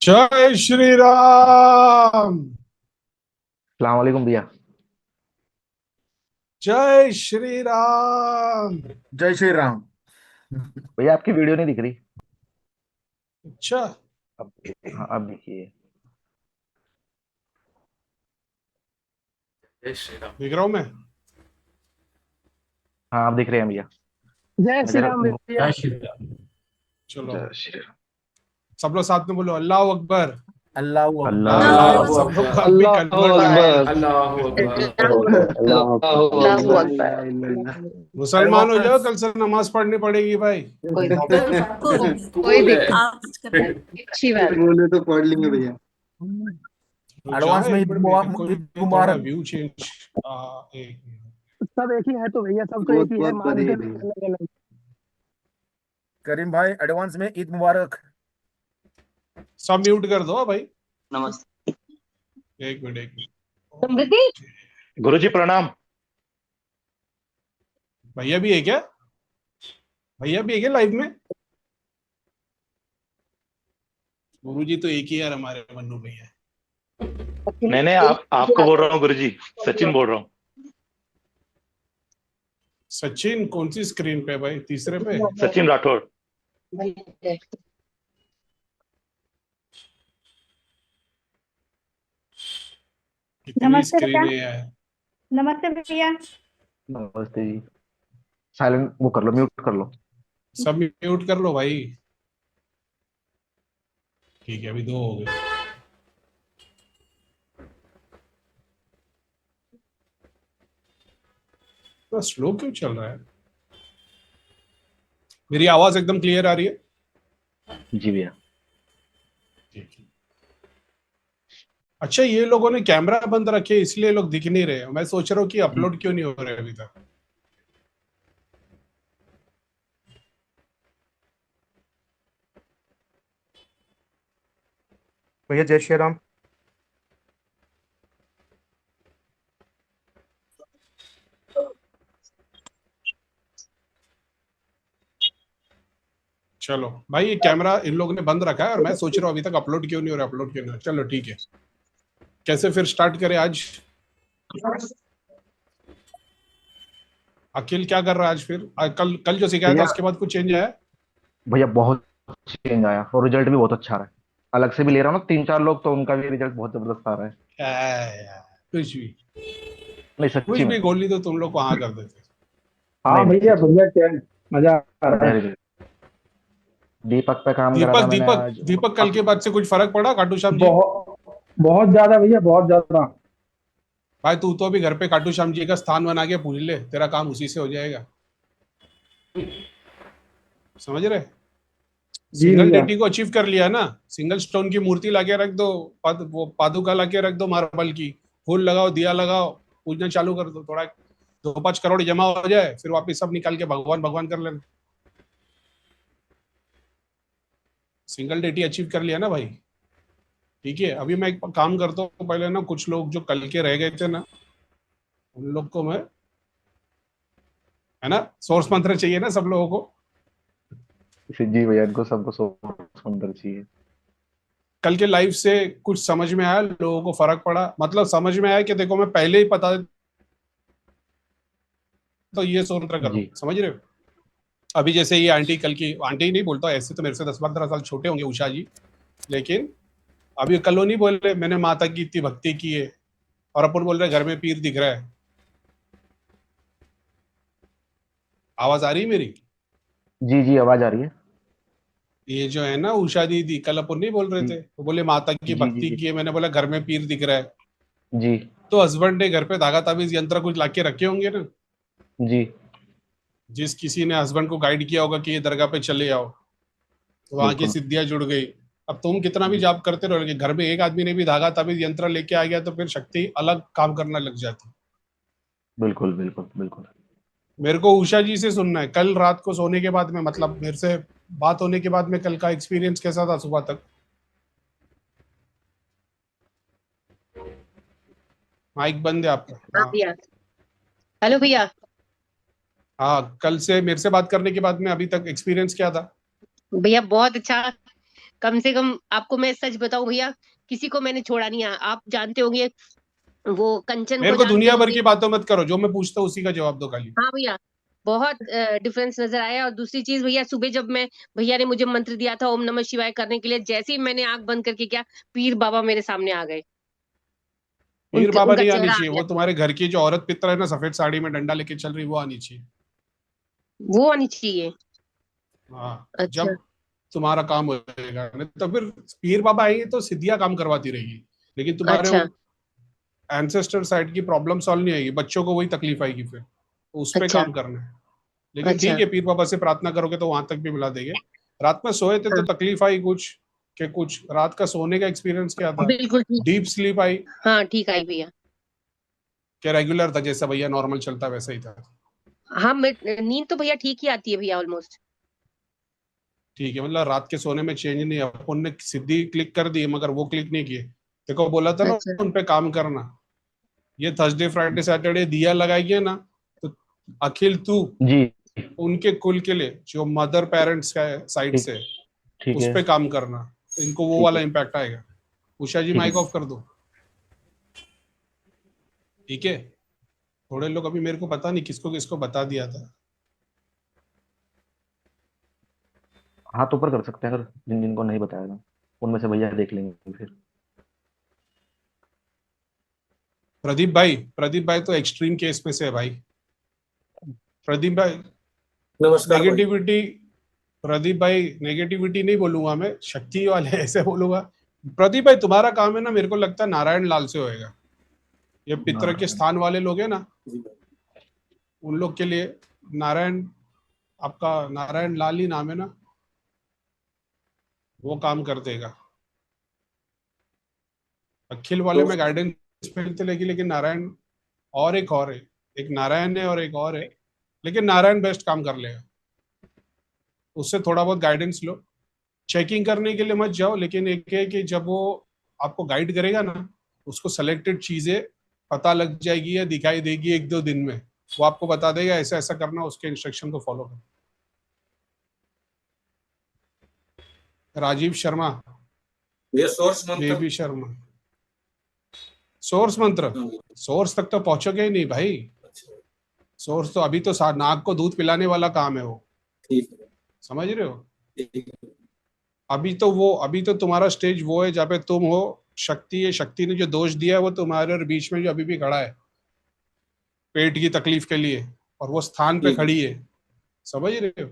जय श्री राम। सलाम वालेकुम भैया। जय श्री राम। जय श्री राम। भैया आपकी वीडियो नहीं दिख रही। अच्छा, अब हाँ, अब दिखिए। जय श्री राम। दिख रहा हूं मैं। हाँ आप दिख रहे हैं भैया। जय मैं श्री जरा राम भैया। जय श्री राम। चलो, जय श्री राम। सब लोग साथ में बोलो, अल्लाह अकबर। अल्लाह अल्लाह सब लोग को अकबर। अभी अल्लाह कन्वर्ट अकबर। अल्लाह अकबर। अल्लाह अल्लाहू अकबर। अकबर। मुसलमान हो जाओ, कल से नमाज पढ़नी पड़ेगी भाई। कोई दिक्कत अच्छी बात। बोले तो पढ़ लेंगे भैया। रुक जाओ एडवांस में एक ईद मिनट, मेरे को ईद थोड़ा मुबारक। View change. एक मिनट। सब एक ही है तो भैया, सब तो बहुत एक ही है, बहुत बड़े मानते हैं भी भैया। अलग अलग। करीम भाई एडवांस में ईद मुबारक। सब म्यूट कर दो भाई। नमस्ते एक मिनट एक मिनट। समृद्धि। गुरुजी प्रणाम। भैया भी है क्या? भैया भी है क्या लाइव में? गुरुजी तो एक ही यार, हमारे मन्नू भैया। नहीं नहीं, आपको बोल रहा हूँ गुरुजी। सचिन बोल रहा हूँ। सचिन कौन सी स्क्रीन पे भाई? तीसरे पे? सचिन राठौड़। कितनी नमस्ते बेटा। स्क्रीनें है? नमस्ते भैया। नमस्ते जी। साइलेंट वो कर लो, म्यूट कर लो। सब म्यूट कर लो भाई। ठीक है, अभी दो हो गए। तो स्लो क्यों चल रहा है? मेरी आवाज एकदम क्लियर आ रही है? जी भैया। ठीक है। अच्छा, ये लोगों ने कैमरा बंद रखे इसलिए लोग दिख नहीं रहे। मैं सोच रहा हूँ कि अपलोड क्यों नहीं हो रहे अभी तक। भैया जय श्री राम। चलो भाई, ये कैमरा इन लोगों ने बंद रखा है और मैं सोच रहा हूँ अभी तक अपलोड क्यों नहीं हो रहा, अपलोड क्यों नहीं हो रहा। चलो ठीक है, कैसे फिर स्टार्ट करें आज? अखिल क्या कर रहा है आज फिर? कल कल जो सिखाया था भैया उसके बाद कुछ चेंज आया? भैया बहुत चेंज आया और रिजल्ट भी बहुत अच्छा आ रहा है। अलग से भी ले रहा हूँ ना, 3-4 लोग, तो उनका भी रिजल्ट बहुत जबरदस्त आ रहा है। क्या यार, कुछ भी नहीं कुछ सच्ची में। भी गोली तो तुम लोग को हाँ कर देते। नहीं हाँ नहीं भैया, सच्ची। बढ़िया क्या मजा आ रहा है। Very good. दीपक पे काम करा दीपक था मैंने दीपक आज। दीपक कल के काफी। बाद से कुछ फर्क पड़ा खाटू श्याम जी? बहुत बहुत ज्यादा भैया, बहुत ज्यादा। भाई तू तो अभी घर पे खाटू श्याम जी का स्थान बना के पूज ले, तेरा काम उसी से हो जाएगा। समझ रहे? जी सिंगल भैया। डेटी को अचीव कर लिया ना। सिंगल स्टोन की मूर्ति लाके रख दो, वो पादुका लाके रख दो मार्बल की। फूल लगाओ, दिया लगाओ, पूजना चालू कर दो। थोड़ा 2-5 करोड़ जमा हो जाए, फिर वापस सब निकाल के भगवान भगवान कर लेना। सिंगल डेटी अचीव कर लिया ना भाई। ठीक है, अभी मैं एक काम करता हूँ, पहले ना कुछ लोग जो कल के रह गए थे ना, उन लोग को मैं, है ना, सोर्स मंत्र चाहिए ना सब लोगों को। जी भैया, इनको सबको सुंदर चाहिए। कल के लाइव से कुछ समझ में आया लोगों को, फर्क पड़ा? मतलब समझ में आया कि देखो मैं पहले ही पता, तो ये सोच मंत्र करो। जी समझ रहे हो? अभी जैसे ये आंटी, कल की आंटी नहीं बोलता, ऐसे तो मेरे से 10-15 साल छोटे होंगे उषा जी, लेकिन अभी कल वो नहीं बोल रहे मैंने माता की इतनी भक्ति की है, और अपन बोल रहे घर में पीर दिख रहा है। आवाज आ रही है मेरी? जी जी, आवाज आ रही है। ये जो है ना उषा दीदी, कल अपन नहीं बोल रहे जी थे, तो बोले माता की जी जी भक्ति जी की है, मैंने बोला घर में पीर दिख रहा है। जी तो हस्बैंड ने घर पे धागा ताबीज यंत्र कुछ लाके रखे होंगे ना, जी। जिस किसी ने हस्बैंड को गाइड किया होगा कि ये दरगाह पे चले आओ, तो वहां की बिल्कुल सिद्धियां जुड़ गई। अब तुम कितना भी जी। जाप करते रहो, लेकिन घर में एक आदमी ने भी धागा ताबीज यंत्र लेके आ गया, तो फिर शक्ति अलग काम करना लग जाती। बिल्कुल बिल्कुल बिल्कुल। मेरे को उषा जी से सुनना है कल रात को सोने के बाद में, मतलब मेरे से बात होने के बाद में कल का एक्सपीरियंस कैसा था सुबह तक। माइक बंद है आपका? हाँ हाँ। भैया। हेलो भैया। हाँ, कल से मेरे से बात करने के बाद में अभी तक एक्सपीरियंस क्या था? भैया बहुत अच्छा। कम से कम आपको मैं सच बताऊं भैया, किसी को मैंने छोड़ा नहीं है। आप जानते होंगे वो कंचन मेरे को को जानते दुनिया भर होंगे। की बातों मत करो, जो मैं पूछता हूँ उसी का जवाब दो खाली। हाँ भैया, बहुत डिफरेंस नजर आया। और दूसरी चीज भैया, सुबह जब मैं भैया ने मुझे मंत्र दिया था ओम नमः शिवाय करने के लिए, जैसे ही मैंने आंख बंद करके किया, पीर बाबा मेरे सामने आ गए। पीर बाबा उनका नहीं आनी चेहरा आ चाहिए, गया वो था। तुम्हारे घर की जो औरत पितर है ना, सफेद साड़ी में डंडा लेके चल रही, वो आनी चाहिए। वो आनी चाहिए। हाँ, अच्छा। जब तुम्हारा काम होएगा, नहीं तो फिर पीर बाबा आएंगे तो सिद्धियां काम करवाती रहेगी, लेकिन तुम्हारे अच्छा। एंसेस्टर साइड की प्रॉब्लम सॉल्व नहीं आएगी, बच्चों को वही तकलीफ आएगी फिर, तो उस पे अच्छा। काम करना है। लेकिन ठीक अच्छा। है, पीर बाबा से प्रार्थना करोगे तो वहां तक भी मिला देंगे। रात में सोए थे तो हाँ, तकलीफ आई कुछ, कि कुछ रात का सोने का एक्सपीरियंस क्या था? बिल्कुल ठीक। डीप स्लीप आई हाँ ठीक आई भैया। कि रेगुलर था, जैसा भैया नॉर्मल चलता वैसा ही था? हाँ, नींद तो भैया ठीक ही आती है भैया, ऑलमोस्ट। ठीक है, मतलब रात के सोने में चेंज नहीं है। अपन ने सिद्धि क्लिक कर दी मगर वो क्लिक नहीं किए। देखो बोला था ना, अच्छा। उन पे काम करना। ये थर्सडे फ्राइडे सैटरडे दिया लगाएगी ना, तो अखिल तू जी। उनके कुल के लिए, जो मदर पेरेंट्स का साइड ठीक। से, ठीक उस है। पे काम करना, तो इनको वो ठीक वाला है। इम्पैक्ट आएगा। उषा जी ठीक माइक है। ऑफ कर दो। ठीक है, थोड़े लोग अभी, मेरे को पता नहीं किसको किसको बता दिया था। हाथ ऊपर कर सकते हैं अगर जिन जिनको नहीं बताया था, उनमें से भैया देख लेंगे फिर। प्रदीप भाई तो एक्सट्रीम केस में से है भाई। प्रदीप भाई नमस्कार भाई। नेगेटिविटी, प्रदीप भाई नेगेटिविटी नहीं बोलूंगा मैं, शक्ति वाले ऐसे बोलूंगा। प्रदीप भाई तुम्हारा काम है ना, मेरे को लगता है नारायण लाल से होएगा। ये पितर के नारायण। स्थान वाले लोग हैं ना, जी भाई। उन लोग के लिए नारायण, आपका नारायण लाल ही नाम है ना, वो काम कर देगा। अखिल वाले तो में गाइडेंस मिलते, लेकिन नारायण और है, एक नारायण है और एक और है, लेकिन नारायण बेस्ट काम कर लेगा। उससे थोड़ा बहुत गाइडेंस लो। चेकिंग करने के लिए मत जाओ, लेकिन एक है कि जब वो आपको गाइड करेगा ना, उसको सेलेक्टेड चीजें पता लग जाएगी या दिखाई देगी एक दो दिन में, वो आपको बता देगा ऐसा ऐसा करना, उसके इंस्ट्रक्शन को फॉलो करो। राजीव शर्मा, ये सोर्स मंत्र। बेबी शर्मा, सोर्स मंत्र, हाँ, सोर्स तक तो पहुंचोगे ही नहीं भाई। अच्छा। सोर्स तो अभी तो नाक को दूध पिलाने वाला काम है वो, ठीक है। समझ रहे हो? ठीक है। अभी तो तुम्हारा स्टेज वो है जहाँ पे तुम हो। शक्ति है, शक्ति ने जो दोष दिया है वो तुम्हारे बीच में जो अभी भी खड़ा है, पेट की तकलीफ के लिए, और वो स्थान पे ठीक है। खड़ी है, समझ रहे हो?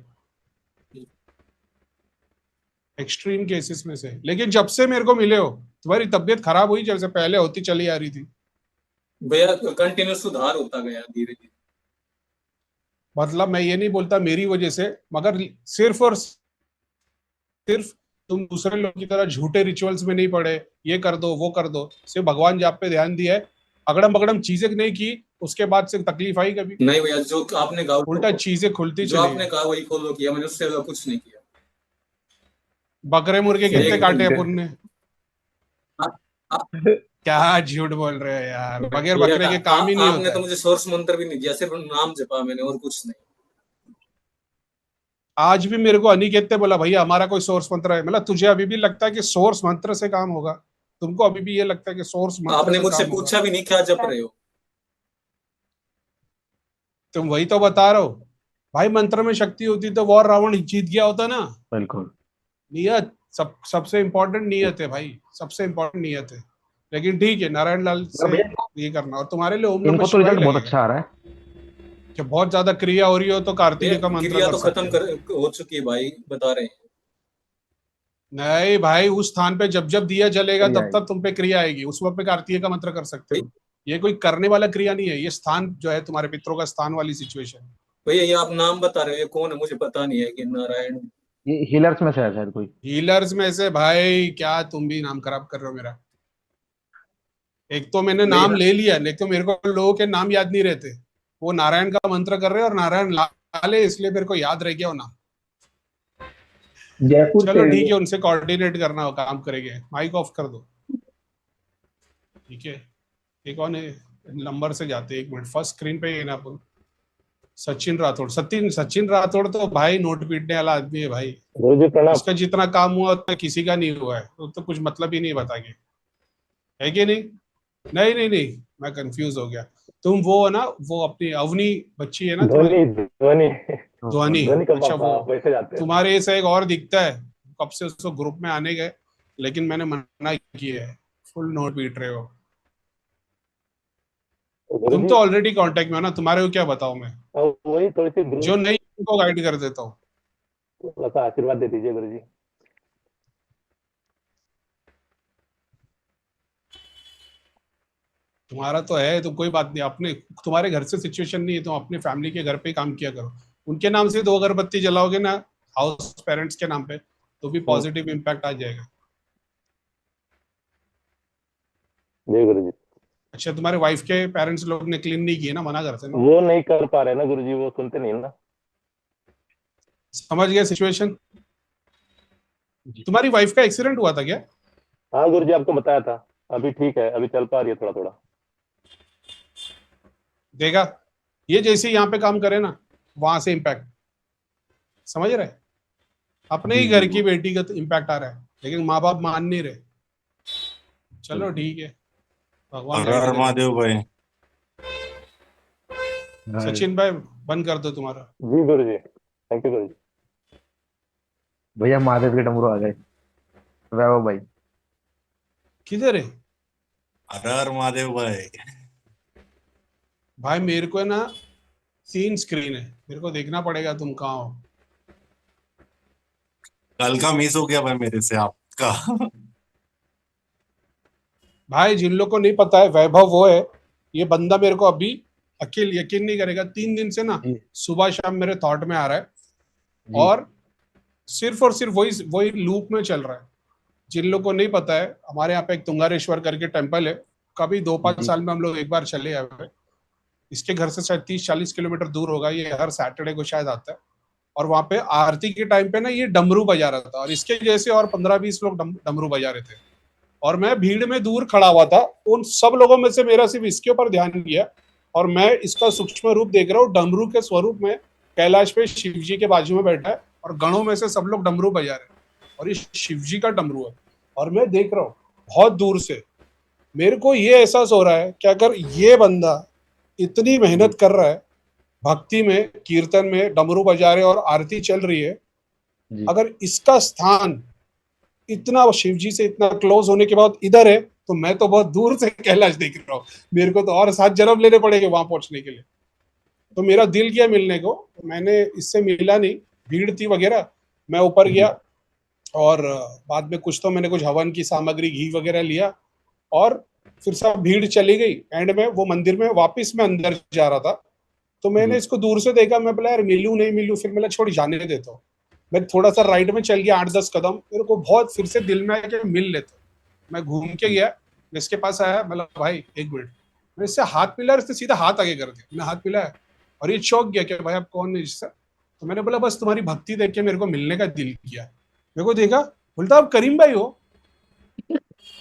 एक्सट्रीम केसेस में से। लेकिन जब से मेरे को मिले हो, तुम्हारी तबीयत खराब हुई जब से, पहले होती चली आ रही थी। भैया कंटिन्यू सुधार होता गया धीरे धीरे। मतलब मैं ये नहीं बोलता मेरी वजह से, मगर सिर्फ और सिर्फ तुम दूसरे लोग की तरह झूठे रिचुअल्स में नहीं पड़े, ये कर दो वो कर दो, सिर्फ भगवान जाप पे ध्यान दिया है। अगड़म बगड़म चीजें नहीं की, उसके बाद से तकलीफ आई कभी? नहीं भैया, जो आपने उल्टा कहा, चीजें खुलती जो चली आपने गई। कहा वही फॉलो किया मैंने, उससे ज्यादा कुछ नहीं किया। बकरे मुर्गे कितने एक काटे अपन ने? आप, आप, क्या झूठ बोल रहे हो यार, बगैर भैया बकरे के काम ही नहीं आपने होता तो है। मुझे सोर्स मंत्र भी नहीं दिया, सिर्फ नाम जपा मैंने और कुछ नहीं। आज भी मेरे को अनिकेत ने बोला भैया हमारा कोई सोर्स मंत्र है। मतलब तुझे अभी भी लगता है कि सोर्स मंत्र से काम होगा? तुमको अभी भी ये लगता है कि सोर्स मंत्र आपने से मुझसे काम होगा? पूछा भी नहीं क्या जप रहे हो। तुम वही तो बता रहे हो भाई, मंत्र में शक्ति होती तो वॉर रावण जीत गया होता ना। बिल्कुल। नियत, सबसे इम्पोर्टेंट नियत है भाई, सबसे इम्पोर्टेंट नियत है। लेकिन ठीक है, नारायण लाल मगर से भैया ये करना, और तुम्हारे लिए ओम नमः इनको तो शिवाय रिजल्ट बहुत लगेगा। अच्छा आ रहा है। जब बहुत ज्यादा क्रिया हो रही हो तो भैया कार्तिकेय का मंत्र क्रिया कर तो सकते खत्म हो। हो चुकी है भाई, बता रहे हैं। नहीं भाई, उस स्थान पे जब जब दिया जलेगा क्रिया तब आएगी। तब तुम पे क्रिया आएगी, उस वक्त पे कार्तिकेय का मंत्र कर सकते भाई हो। ये कोई करने वाला क्रिया नहीं है, ये स्थान जो है तुम्हारे पितरों का स्थान वाली सिचुएशन। भैया ये आप नाम बता रहे हो, ये कौन है मुझे पता नहीं है कि नारायण। ये हीलर्स में से है शायद कोई। हीलर्स में से भाई, क्या तुम भी नाम खराब कर रहे हो मेरा? एक तो मैंने नाम भैया ले लिया, लेकिन तो मेरे को लोगों के नाम याद नहीं रहते। वो नारायण का मंत्र कर रहे हैं और नारायण लाल है, इसलिए मेरे को याद रह गया वो नाम। जयपुर से चलो है ठीक वो। है, उनसे कोऑर्डिनेट करना हो, काम करेंगे। माइक ऑफ कर दो। ठीक है, एक कौन है? नंबर से जाते हैं, 1 मिनट, फर्स्ट स्क्रीन पे ही है ना अपन? सचिन राठौड़, सचिन राठौड़ तो भाई नोट पीटने वाला आदमी है भाई। गुरु जी प्रणाम। उसका जितना काम हुआ उतना किसी का नहीं हुआ है, तो कुछ मतलब ही नहीं बता के, है कि नहीं? नहीं नहीं नहीं, मैं कंफ्यूज हो गया। तुम वो है ना, वो अपनी अवनी बच्ची है ना तुम्हारी, ध्वनि ध्वनि ध्वनि। ध्वनि का अच्छा, पापा वो वैसे जाते हैं। तुम्हारे से एक और दिखता है, कब से उसको ग्रुप में आने गए, लेकिन मैंने मना किया है। फुल नोट पीट रहे हो गुरु तुम, जी तो ऑलरेडी कांटेक्ट में हो ना, तुम्हारे को क्या बताऊं मैं? वही थोड़ी सी गुरु जो नहीं उनको गाइड कर देता हूँ। थोड़ा सा आशीर्वाद दे दीजिए गुरु जी। तुम्हारा तो है, तो कोई बात नहीं, अपने तुम्हारे घर से सिचुएशन नहीं है, तुम अपने फैमिली के घर पे ही काम किया करो। उनके नाम से 2 अगरबत्ती जलाओगे ना, हाउस पेरेंट्स के नाम पे, तो भी पॉजिटिव इम्पैक्ट आ जाएगा। जय गुरु जी। अच्छा, तुम्हारे वाइफ के पेरेंट्स लोग ने क्लीन नहीं किए ना, मना करते ना? वो नहीं कर पा रहे ना गुरु जी, वो सुनते नहीं ना। समझ गए सिचुएशन? तुम्हारी वाइफ का एक्सीडेंट हुआ था क्या? हाँ गुरु जी, आपको बताया था। अभी ठीक है, अभी चल पा रही है थोड़ा थोड़ा। देखा, ये जैसे यहाँ पे काम करे ना, वहां से इम्पैक्ट, समझ रहे? अपने ही घर की बेटी का तो इम्पैक्ट आ रहा है, लेकिन माँ बाप मान नहीं रहे। चलो ठीक है, भगवान हर guide हर करे। महादेव भाई। सचिन भाई, बंद कर दो तुम्हारा। जी गुरु जी, थैंक यू गुरु जी। भैया महादेव के डमरू आ गए। वैभव भाई। किधर है हर हर महादेव भाई। भाई? मेरे को है ना 3 स्क्रीन है, मेरे को देखना पड़ेगा तुम कहाँ हो। कल का मिस हो गया भाई मेरे से आपका। भाई जिन लोग को नहीं पता है, वैभव वो है, ये बंदा मेरे को अभी अकेले, यकीन नहीं करेगा, 3 दिन से ना जी। सुबह शाम मेरे थॉट में आ रहा है, जी। और सिर्फ वही वही लूप में चल रहा है। जिन लोग को नहीं पता है, हमारे यहाँ पे एक तुंगारेश्वर करके टेम्पल है, कभी 2-5 जी। साल में हम लोग एक बार चले आए हैं। इसके घर से शायद 30-40 किलोमीटर दूर होगा, ये हर सैटरडे को शायद आता है। और वहां पे आरती के टाइम पे ना ये डमरू बजा रहा था, और इसके जैसे और 15-20 लोग डमरू बजा रहे थे, और मैं भीड़ में दूर खड़ा हुआ था। उन सब लोगों में से मेरा सिर्फ इसके ऊपर ध्यान गया, और मैं इसका सूक्ष्म रूप देख रहा हूँ, डमरू के स्वरूप में कैलाश पे शिव जी के बाजू में बैठा है, और गणों में से सब लोग डमरू बजा रहे हैं, और ये शिव जी का डमरू है, और मैं देख रहा हूँ बहुत दूर से। मेरे को ये एहसास हो रहा है कि अगर ये बंदा इतनी मेहनत कर रहा है, भक्ति में, कीर्तन में, डमरू बजा रहे और आरती चल रही है, जी। अगर इसका स्थान इतना शिव जी से इतना क्लोज होने के बाद इधर है, तो मैं तो बहुत दूर से कैलाश देख रहा हूँ। मेरे को तो और 7 जन्म लेने पड़ेंगे वहां पहुंचने के लिए। तो मेरा दिल किया मिलने को, मैंने इससे मिला नहीं, भीड़ थी वगैरह। मैं ऊपर गया, और बाद में कुछ हवन की सामग्री, घी वगैरह लिया, और फिर सब भीड़ चली गई। एंड में वो मंदिर में वापस मैं अंदर जा रहा था, तो मैंने इसको दूर से देखा। मैं बोला यार मिलूं नहीं मिलूं, फिर मैं छोड़ जाने देता हूँ। मैं थोड़ा सा राइट में चल गया 8-10 कदम, मेरे को बहुत फिर से दिल में आया कि मिल लेता। मैं घूम के गया, मैं इसके पास आया, मतलब भाई 1 मिनट, मैं इससे हाथ मिला, इसने सीधा हाथ आगे कर दिया। मैं हाथ मिलाया, और ये चौंक गया कि भाई आप कौन है जिससे? तो मैंने बोला बस तुम्हारी भक्ति देख के मेरे को मिलने का दिल किया। मेरे को देखा, बोलता आप करीम भाई हो?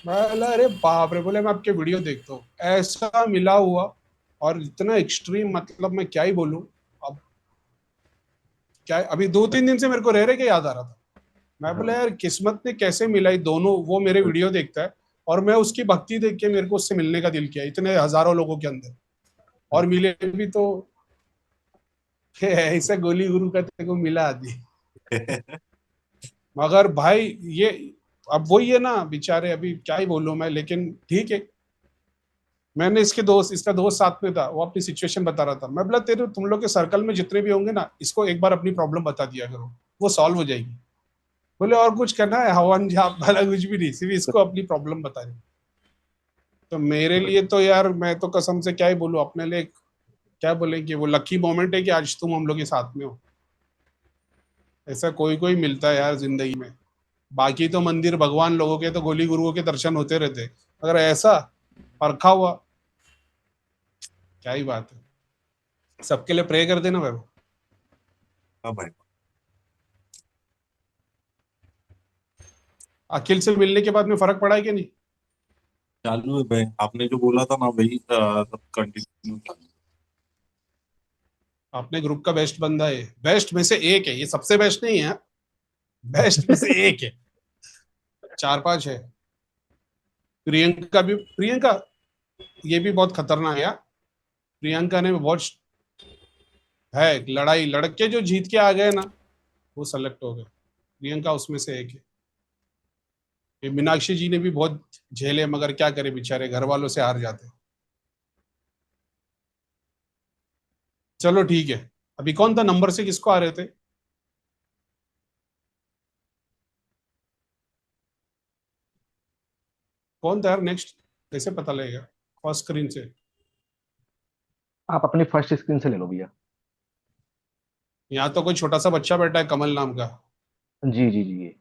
मैं बोला अरे बाप रे, बोले मैं आपके वीडियो देखता हूँ। ऐसा मिला हुआ, और इतना एक्सट्रीम, मतलब मैं क्या ही बोलूं। अब क्या, अभी 2-3 दिन से मेरे को रह के याद आ रहा था। मैं बोला यार किस्मत ने कैसे मिलाई दोनों। वो मेरे वीडियो देखता है, और मैं उसकी भक्ति देख के मेरे को उससे मिलने का दिल किया, इतने हजारों लोगों के अंदर, और मिले भी तो ऐसा गोली गुरु का तेरे को मिला आदमी। मगर भाई ये अब वही है ना बेचारे, अभी क्या ही बोलूं मैं, लेकिन ठीक है। मैंने इसका दोस्त साथ में था, वो अपनी सिचुएशन बता रहा था। मैं बोला तेरे, तुम लोग के सर्कल में जितने भी होंगे ना, इसको एक बार अपनी प्रॉब्लम बता दिया करो, वो सॉल्व हो जाएगी। बोले और कुछ करना है? हवन जाप वाला कुछ भी नहीं, सिर्फ इसको अपनी प्रॉब्लम बता रही। तो मेरे लिए तो यार, मैं तो कसम से क्या ही बोलूं, अपने लिए क्या बोले कि वो लकी मोमेंट है कि आज तुम हम लोग के साथ में हो। ऐसा कोई मिलता है यार जिंदगी में। बाकी तो मंदिर भगवान लोगों के, तो गोली गुरुओं के दर्शन होते रहते, अगर ऐसा परखा हुआ, क्या ही बात है। सबके लिए प्रे कर देना भाई। हाँ भाई। अखिल से मिलने के बाद में फर्क पड़ा है कि नहीं? चालू है भाई, आपने जो बोला था ना वही सब कंटिन्यू। अपने ग्रुप का बेस्ट बंदा है, बेस्ट में से एक है, ये सबसे बेस्ट नहीं है, बेस्ट में से एक है, 4-5 है। प्रियंका ये भी बहुत खतरनाक है। प्रियंका ने बहुत है लड़ाई, लड़के जो जीत के आ गए ना वो सेलेक्ट हो गए, प्रियंका उसमें से एक है। ये मीनाक्षी जी ने भी बहुत झेले, मगर क्या करे बेचारे, घर वालों से हार जाते। चलो ठीक है, अभी कौन था नंबर से, किसको आ रहे थे? कौन था यार नेक्स्ट, कैसे पता लगेगा फर्स्ट स्क्रीन से? आप अपनी फर्स्ट स्क्रीन से ले लो भैया। यहाँ तो कोई छोटा सा बच्चा बैठा है कमल नाम का। जी जी जी।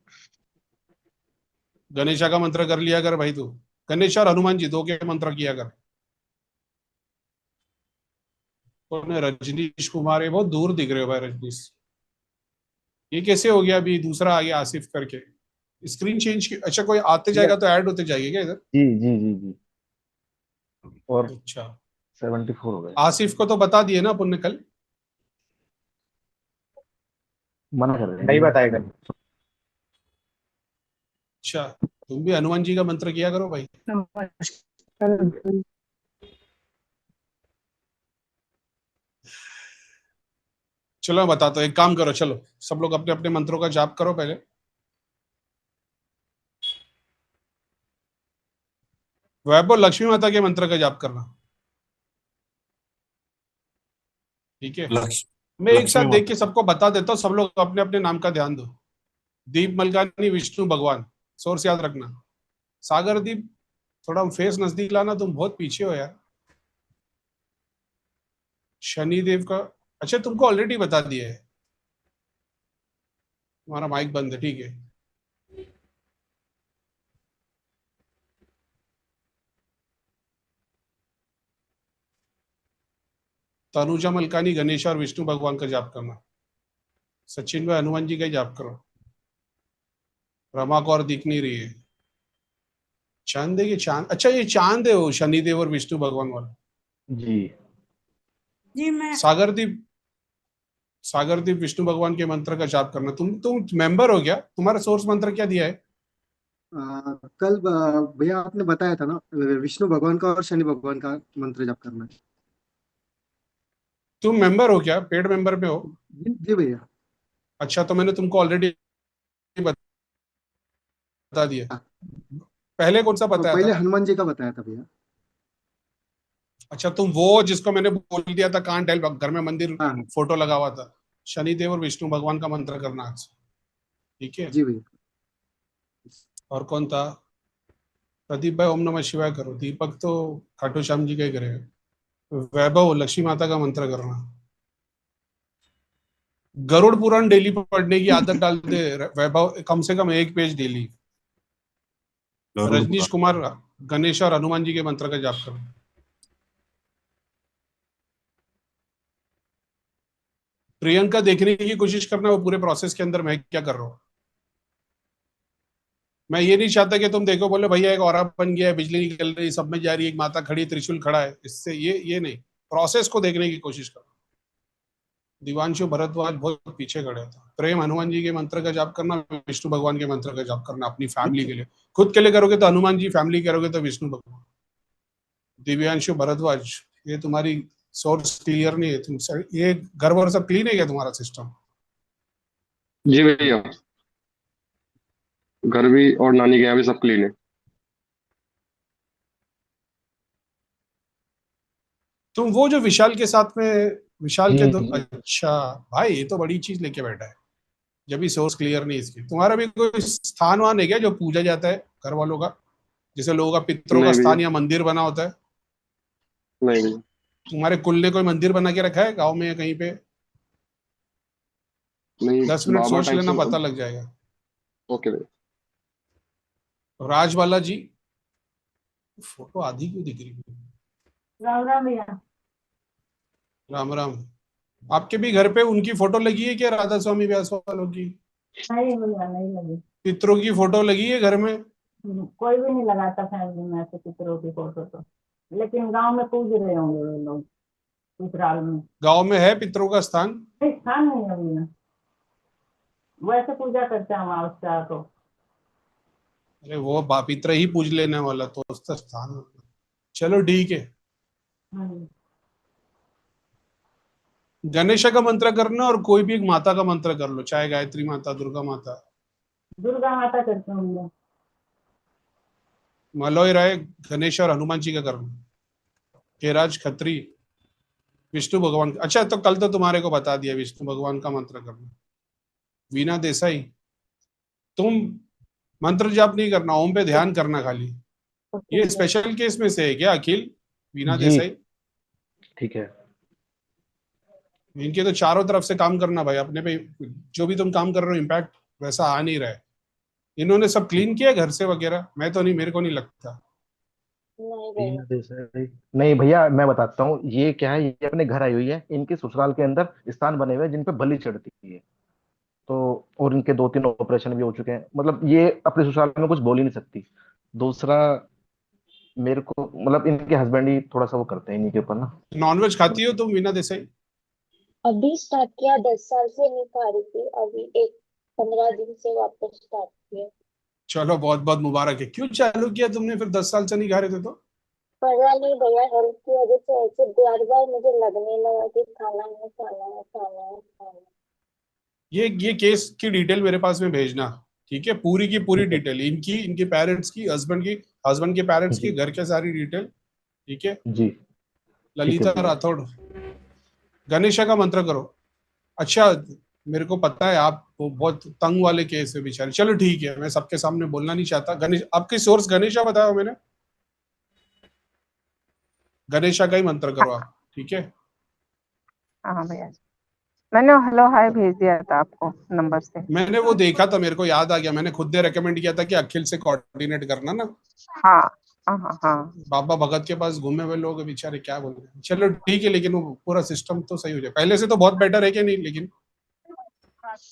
गणेशा का मंत्र कर लिया कर भाई तू, गणेश और हनुमान जी दो के मंत्र किया कर। कौन है? रजनीश कुमार, ये बहुत दूर दिख रहे हो भाई रजनीश। ये कैसे हो गया अभी दूसरा आ गया आसिफ करके? स्क्रीन चेंज की, अच्छा कोई आते जाएगा तो ऐड होते जाएगा क्या इधर? जी जी जी जी। और अच्छा 74 हो गए। आसिफ को तो बता दिए ना अपन ने कल। मना कर रहे हैं नहीं बताएगा। अच्छा तुम भी हनुमान जी का मंत्र किया करो भाई। चलो मैं बताता हूँ, एक काम करो, चलो सब लोग अपने अपने मंत्रों का जाप करो पहले। वैभव लक्ष्मी माता के मंत्र का जाप करना, ठीक है? लक्ष्मी मैं एक लक्ष्मी साथ देख के माता। सबको बता देता हूँ, सब लोग अपने अपने नाम का ध्यान दो। दीप मलकानी विष्णु भगवान, सोर्स याद रखना। सागर दीप, थोड़ा फेस नजदीक लाना, तुम बहुत पीछे हो यार। शनि देव का, अच्छा तुमको ऑलरेडी बता दिया है, तुम्हारा माइक बंद है, ठीक है। तनुजा मलकानी गणेश और विष्णु भगवान का जाप करना। सचिन भाई हनुमान जी का ही जाप करो। रमा कौर दिख नहीं रही है। चांद है, ये चांद, अच्छा ये चांद है वो शनिदेव और विष्णु भगवान वाला। जी। जी मैं सागरदीप विष्णु भगवान के मंत्र का जाप करना। तुम मेंबर हो क्या? तुम्हारा सोर्स मंत्र क्या दिया है? कल भैया आपने बताया था ना, विष्णु भगवान का और शनि भगवान का मंत्र जप करना है। तुम मेंबर हो क्या, पेड मेंबर में हो? जी भैया। अच्छा तो मैंने तुमको ऑलरेडी बता दिया। हाँ, पहले कौन सा तो बताया पहले था? हनुमान जी का बताया था भैया। अच्छा तुम वो जिसको मैंने बोल दिया था कांट हेल्प, घर में मंदिर हाँ फोटो लगा हुआ था, शनिदेव और विष्णु भगवान का मंत्र करना आज, ठीक है? जी भैया। और कौन था? प्रदीप भाई ओम नमः शिवाय करो। दीपक तो खाटू श्याम जी का ही करेगा। वैभव लक्ष्मी माता का मंत्र करना। गरुड़ पुराण डेली पढ़ने की आदत डाल दे वैभव, कम से कम एक पेज डेली। गरुड़ रजनीश कुमार गणेश और हनुमान जी के मंत्र का जाप करो। प्रियंका देखने की कोशिश करना वो पूरे प्रोसेस के अंदर मैं क्या कर रहा हूँ। मैं ये नहीं चाहता कि तुम देखो बोले भैया एक और बन गया है, बिजली निकल रही, सब में जा रही है, एक माता खड़ी त्रिशूल खड़ा है, इससे ये नहीं, प्रोसेस को देखने की कोशिश करो। दिवांशु भरद्वाज बहुत पीछे खड़े था। प्रेम हनुमान जी के मंत्र का जाप करना, विष्णु भगवान के मंत्र का जाप करना, अपनी फैमिली के लिए। खुद के लिए करोगे तो हनुमान जी, फैमिली करोगे तो विष्णु भगवान। दिव्यांशु भरद्वाज, ये तुम्हारी सोर्स क्लियर नहीं है, तुम ये घर वर सब क्लीन है क्या तुम्हारा सिस्टम? जी भैया, घर भी और नानी के यहाँ भी सब क्लीन है। तुम वो जो विशाल के साथ में, विशाल के जी दो, जी। अच्छा भाई ये तो बड़ी चीज लेके बैठा है। जब भी सोर्स क्लियर नहीं इसकी, तुम्हारा भी कोई स्थान वान है क्या जो पूजा जाता है घर वालों का, जैसे लोगों का पितरों का नहीं भैया, स्थान या मंदिर बना होता है? नहीं भैया, तुम्हारे कुल ने कोई मंदिर बना के रखा है गांव में या कहीं पे? नहीं 10 मिनट बाबा सोच टाइप लेना, से। पता लग जाएगा। ओके भैया। राजबाला जी, फोटो आधी क्यों दिख रही है? राम राम भैया। राम राम। आपके भी घर पे उनकी फोटो लगी है क्या, राधा स्वामी व्यास वालों की? नहीं भैया नहीं लगी। पितरों की फोटो लगी है घर में? कोई भी नहीं लगाता फैमिली में ऐसे पितरों की फोटो तो, लेकिन गांव में पूज रहे होंगे वो लोग। ससुराल में। गांव में है पितरों का स्थान? नहीं, स्थान नहीं है भैया, वैसे पूजा करते हैं वहाँ उसका तो। अरे वो पितर ही पूज लेने वाला तो उसका स्थान। चलो ठीक है। हाँ जी। गणेश का मंत्र करना और कोई भी एक माता का मंत्र कर लो, चाहे गायत्री माता, दुर्गा माता। दुर्गा माता करते हैं भैया। मलोई राय, गणेश और हनुमान जी का करना। केराज खत्री, विष्णु भगवान। अच्छा तो कल तो तुम्हारे को बता दिया विष्णु भगवान का मंत्र करना। वीना देसाई, तुम मंत्र जाप नहीं करना, ओम पे ध्यान करना खाली। ये स्पेशल केस में से है क्या अखिल? वीना जी देसाई, ठीक है। इनके तो चारों तरफ से काम करना भाई, अपने पे जो भी तुम काम कर रहे हो इम्पैक्ट वैसा आ नहीं रहा है। इन्होंने सब क्लीन किया घर से वगैरह? मैं तो नहीं, मेरे को नहीं लगता। वीना देसाई नहीं भैया, मैं बताता हूँ ये क्या है। ये अपने घर आई हुई है, इनके ससुराल के अंदर स्थान बने हुए हैं जिन पे बलि चढ़ती है। तो और इनके 2-3 ऑपरेशन भी हो चुके हैं, मतलब ये अपने ससुराल में कुछ बोल ही नहीं सकती। दूसरा, मेरे को मतलब इनके हस्बैंड ही थोड़ा सा वो करते हैं इन्हीं के ऊपर ना। नॉनवेज खाती हो तुम वीना देसाई? अभी स्टार्ट किया, 10 साल से नहीं खा रही थी, अभी 15 दिन से वापस स्टार्ट किया। चलो बहुत बहुत मुबारक है। क्यों चालू किया तुमने फिर? 10 साल से नहीं खा रहे थे तो? पता नहीं भैया, हेल्थ की वजह से ऐसे बार बार मुझे लगने लगा कि खाना है, खाना है, खाना है, खाना है। ये केस की डिटेल मेरे पास में भेजना, ठीक है? पूरी की पूरी ठीक है डिटेल, इनकी, इनके पेरेंट्स की, हस्बैंड के पेरेंट्स की, जी घर के सारी डिटेल, ठीक है? जी। ठीक है ललिता भैया। राठौड़, गणेशा का मंत्र करो। अच्छा, मेरे को पता है आप वो बहुत तंग वाले केस है बेचारे। चलो ठीक है, मैं सबके सामने बोलना नहीं चाहता। गणेश, आपकी सोर्स गणेशा बताया मैंने? गणेशा का ही मंत्र करो आप, ठीक है? हाँ भैया, मैंने हेलो हाय भेज दिया था आपको नंबर से। मैंने वो देखा था, मेरे को याद आ गया, मैंने खुद ने रेकमेंड किया था कि अखिल से कोऑर्डिनेट करना ना। हाँ हाँ हाँ। बाबा भगत के पास घूमे हुए लोग बेचारे, क्या बोल रहे हैं। चलो ठीक है, लेकिन वो पूरा सिस्टम तो सही हो जाए। पहले से तो बहुत बेटर है कि नहीं? लेकिन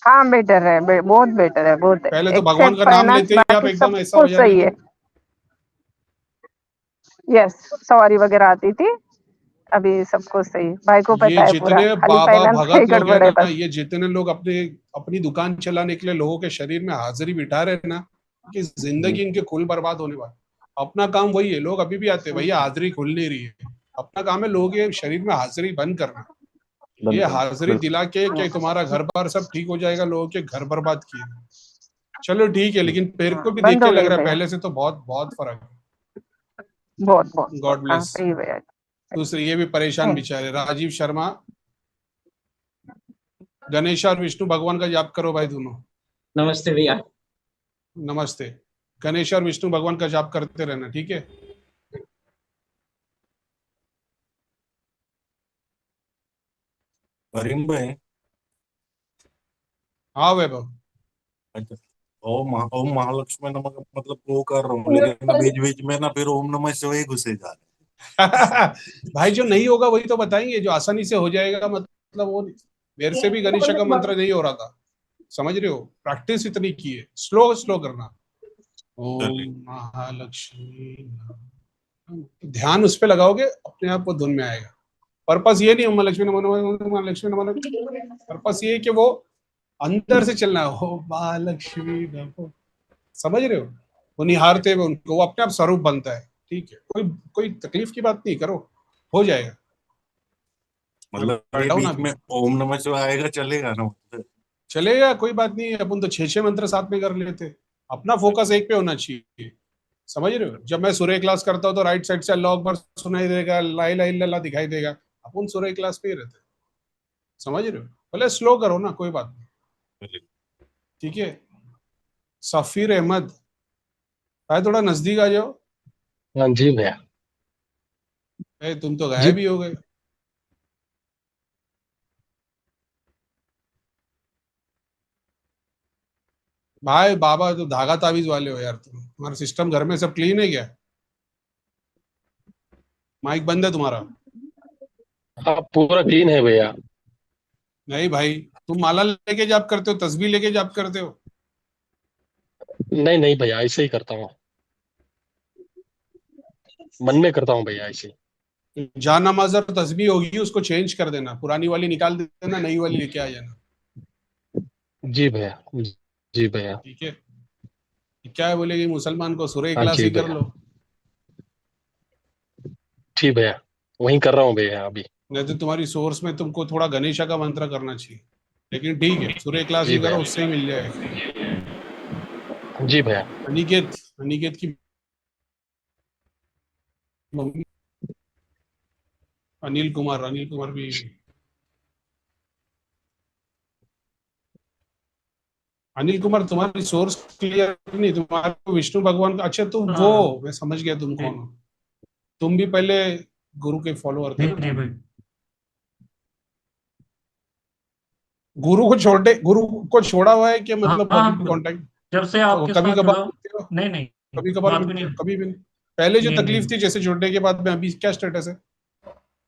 हाँ बेटर है, बहुत बेटर है, बहुत है। पहले तो भगवान एक्सेप्ट का नाम फाइनेंस, लेते ही आप बाकी एकदम सब ऐसा हो कुछ जाने सही है। थे। यस, सवारी वगैरह आती थी, अभी सब कुछ सही। भाई को ये पता है पूरा, जितने खाली बाबा फाइनेंस का ही भगत लोग हैं गड़बड़ है ना, बस। ये जितने लोग अपने अपनी दुकान चलाने के लिए लोगों के शरीर में हाजिरी बिठा रहे हैं ना, कि जी जिंदगी इनके कुल बर्बाद होने वाला। अपना काम वही है, लोग अभी भी आते हैं, भैया हाजिरी खुल नहीं रही है। अपना काम है लोगों के शरीर में हाजिरी बंद करना। ये बंद करना हाजिरी बिल्कुल। दिला के कि तुम्हारा घर बार सब ठीक हो जाएगा, लोगों के घर बर्बाद किए। चलो ठीक है, लेकिन मेरे को भी देख बंद के हो लग गई रहा है भैया, पहले से तो बहुत बहुत फर्क है। बहुत बहुत बहुत। गॉड हाँ ब्लेस। सही भैया। दूसरे ये भी परेशान बेचारे, राजीव शर्मा। गणेश और विष्णु भगवान का जाप करो भाई दोनों। नमस्ते भैया। नमस्ते। गणेश और विष्णु भगवान का जाप करते रहना, ठीक है? करीम भाई। हाँ वैभव। अच्छा, ओम महालक्ष्मी नमः का मतलब वो कर रहा हूँ, लेकिन बीच बीच में ना फिर ओम नमः शिवाय घुसे जा रहे। भाई जो नहीं होगा वही तो बताएंगे, जो आसानी से हो जाएगा मतलब वो नहीं। मेरे से भी गणेश का मंत्र नहीं हो रहा था, समझ रहे हो? प्रैक्टिस इतनी की है, स्लो स्लो करना। ओम महालक्ष्मी नमः। ध्यान उस पे लगाओगे, अपने आप वो धुन में आएगा। पर्पस ये नहीं ओम महालक्ष्मी नमः, महालक्ष्मी नमः। पर्पस ये है कि वो अंदर से चलना है। ओम महालक्ष्मी नमः, समझ रहे हो? वो निहारते हुए उनको, वो अपने आप स्वरूप बनता है, ठीक है? कोई कोई तकलीफ की बात नहीं, करो, हो जाएगा। मतलब ये बैठाओ ना बीच अभी। में ओम नमः शिवाय आएगा, चलेगा ना? चलेगा, कोई बात नहीं। अपन तो 6-6 मंत्र साथ में कर लेते। अपना फोकस एक पे होना चाहिए, समझ रहे हो? जब मैं सूर्य क्लास करता हूँ तो राइट साइड से अल्लाह अकबर सुनाई देगा, ला इलाहा इल्लल्लाह दिखाई देगा। अपन सूर्य क्लास पे ही रहते, समझ रहे हो? भले स्लो करो ना, कोई बात नहीं, ठीक है? सफीर अहमद भाई, थोड़ा नजदीक आ जाओ। हाँ जी भैया। तुम तो जी गायब ही हो गए। भाई बाबा तो धागा ताबीज वाले हो यार तुम। तुम्हारा सिस्टम घर में सब क्लीन है क्या? माइक बंद है तुम्हारा? हाँ, पूरा क्लीन है भैया। नहीं भाई, तुम माला लेके जाप करते हो, तस्बीह लेके जाप करते हो? नहीं नहीं भैया, ऐसे ही करता हूँ, मन में करता हूँ भैया ऐसे ही। जहाँ नमाज और तस्बीह होगी उसको चेंज कर देना, पुरानी वाली निकाल देना, नई वाली लेके आ जाना। जी भैया। जी भैया। ठीक है, क्या है बोलेगी मुसलमान को सूरह हाँ इखलास जी ही कर भैया। लो, जी भैया, वही कर रहा हूँ भैया अभी। नहीं तो तुम्हारी सोर्स में तुमको थोड़ा गणेशा का मंत्र करना चाहिए, लेकिन ठीक है सूरह इखलास जी ही करो, भैया। उससे ही मिल जाएगा। जी भैया। अनिकेत, अनिकेत की मम्मी अनिल कुमार, अनिल कुमार भी, अनिल कुमार तुम्हारी सोर्स क्लियर नहीं, तुम्हारे विष्णु भगवान का, अच्छा तुम वो, मैं समझ गया तुम कौन हो, तुम भी पहले गुरु के फॉलोअर थे ना। गुरु को छोड़ा हुआ है कि मतलब कभी कांटेक्ट, जब से आपके कभी साथ कभार जुड़ा हूं- मिलते हो, नहीं नहीं, कभी कभार बात भी मिलते नहीं। हो, कभी भी नहीं। पहले जो नहीं तकलीफ नहीं, थी जैसे जुड़ने के बाद में, अभी क्या स्टेटस है?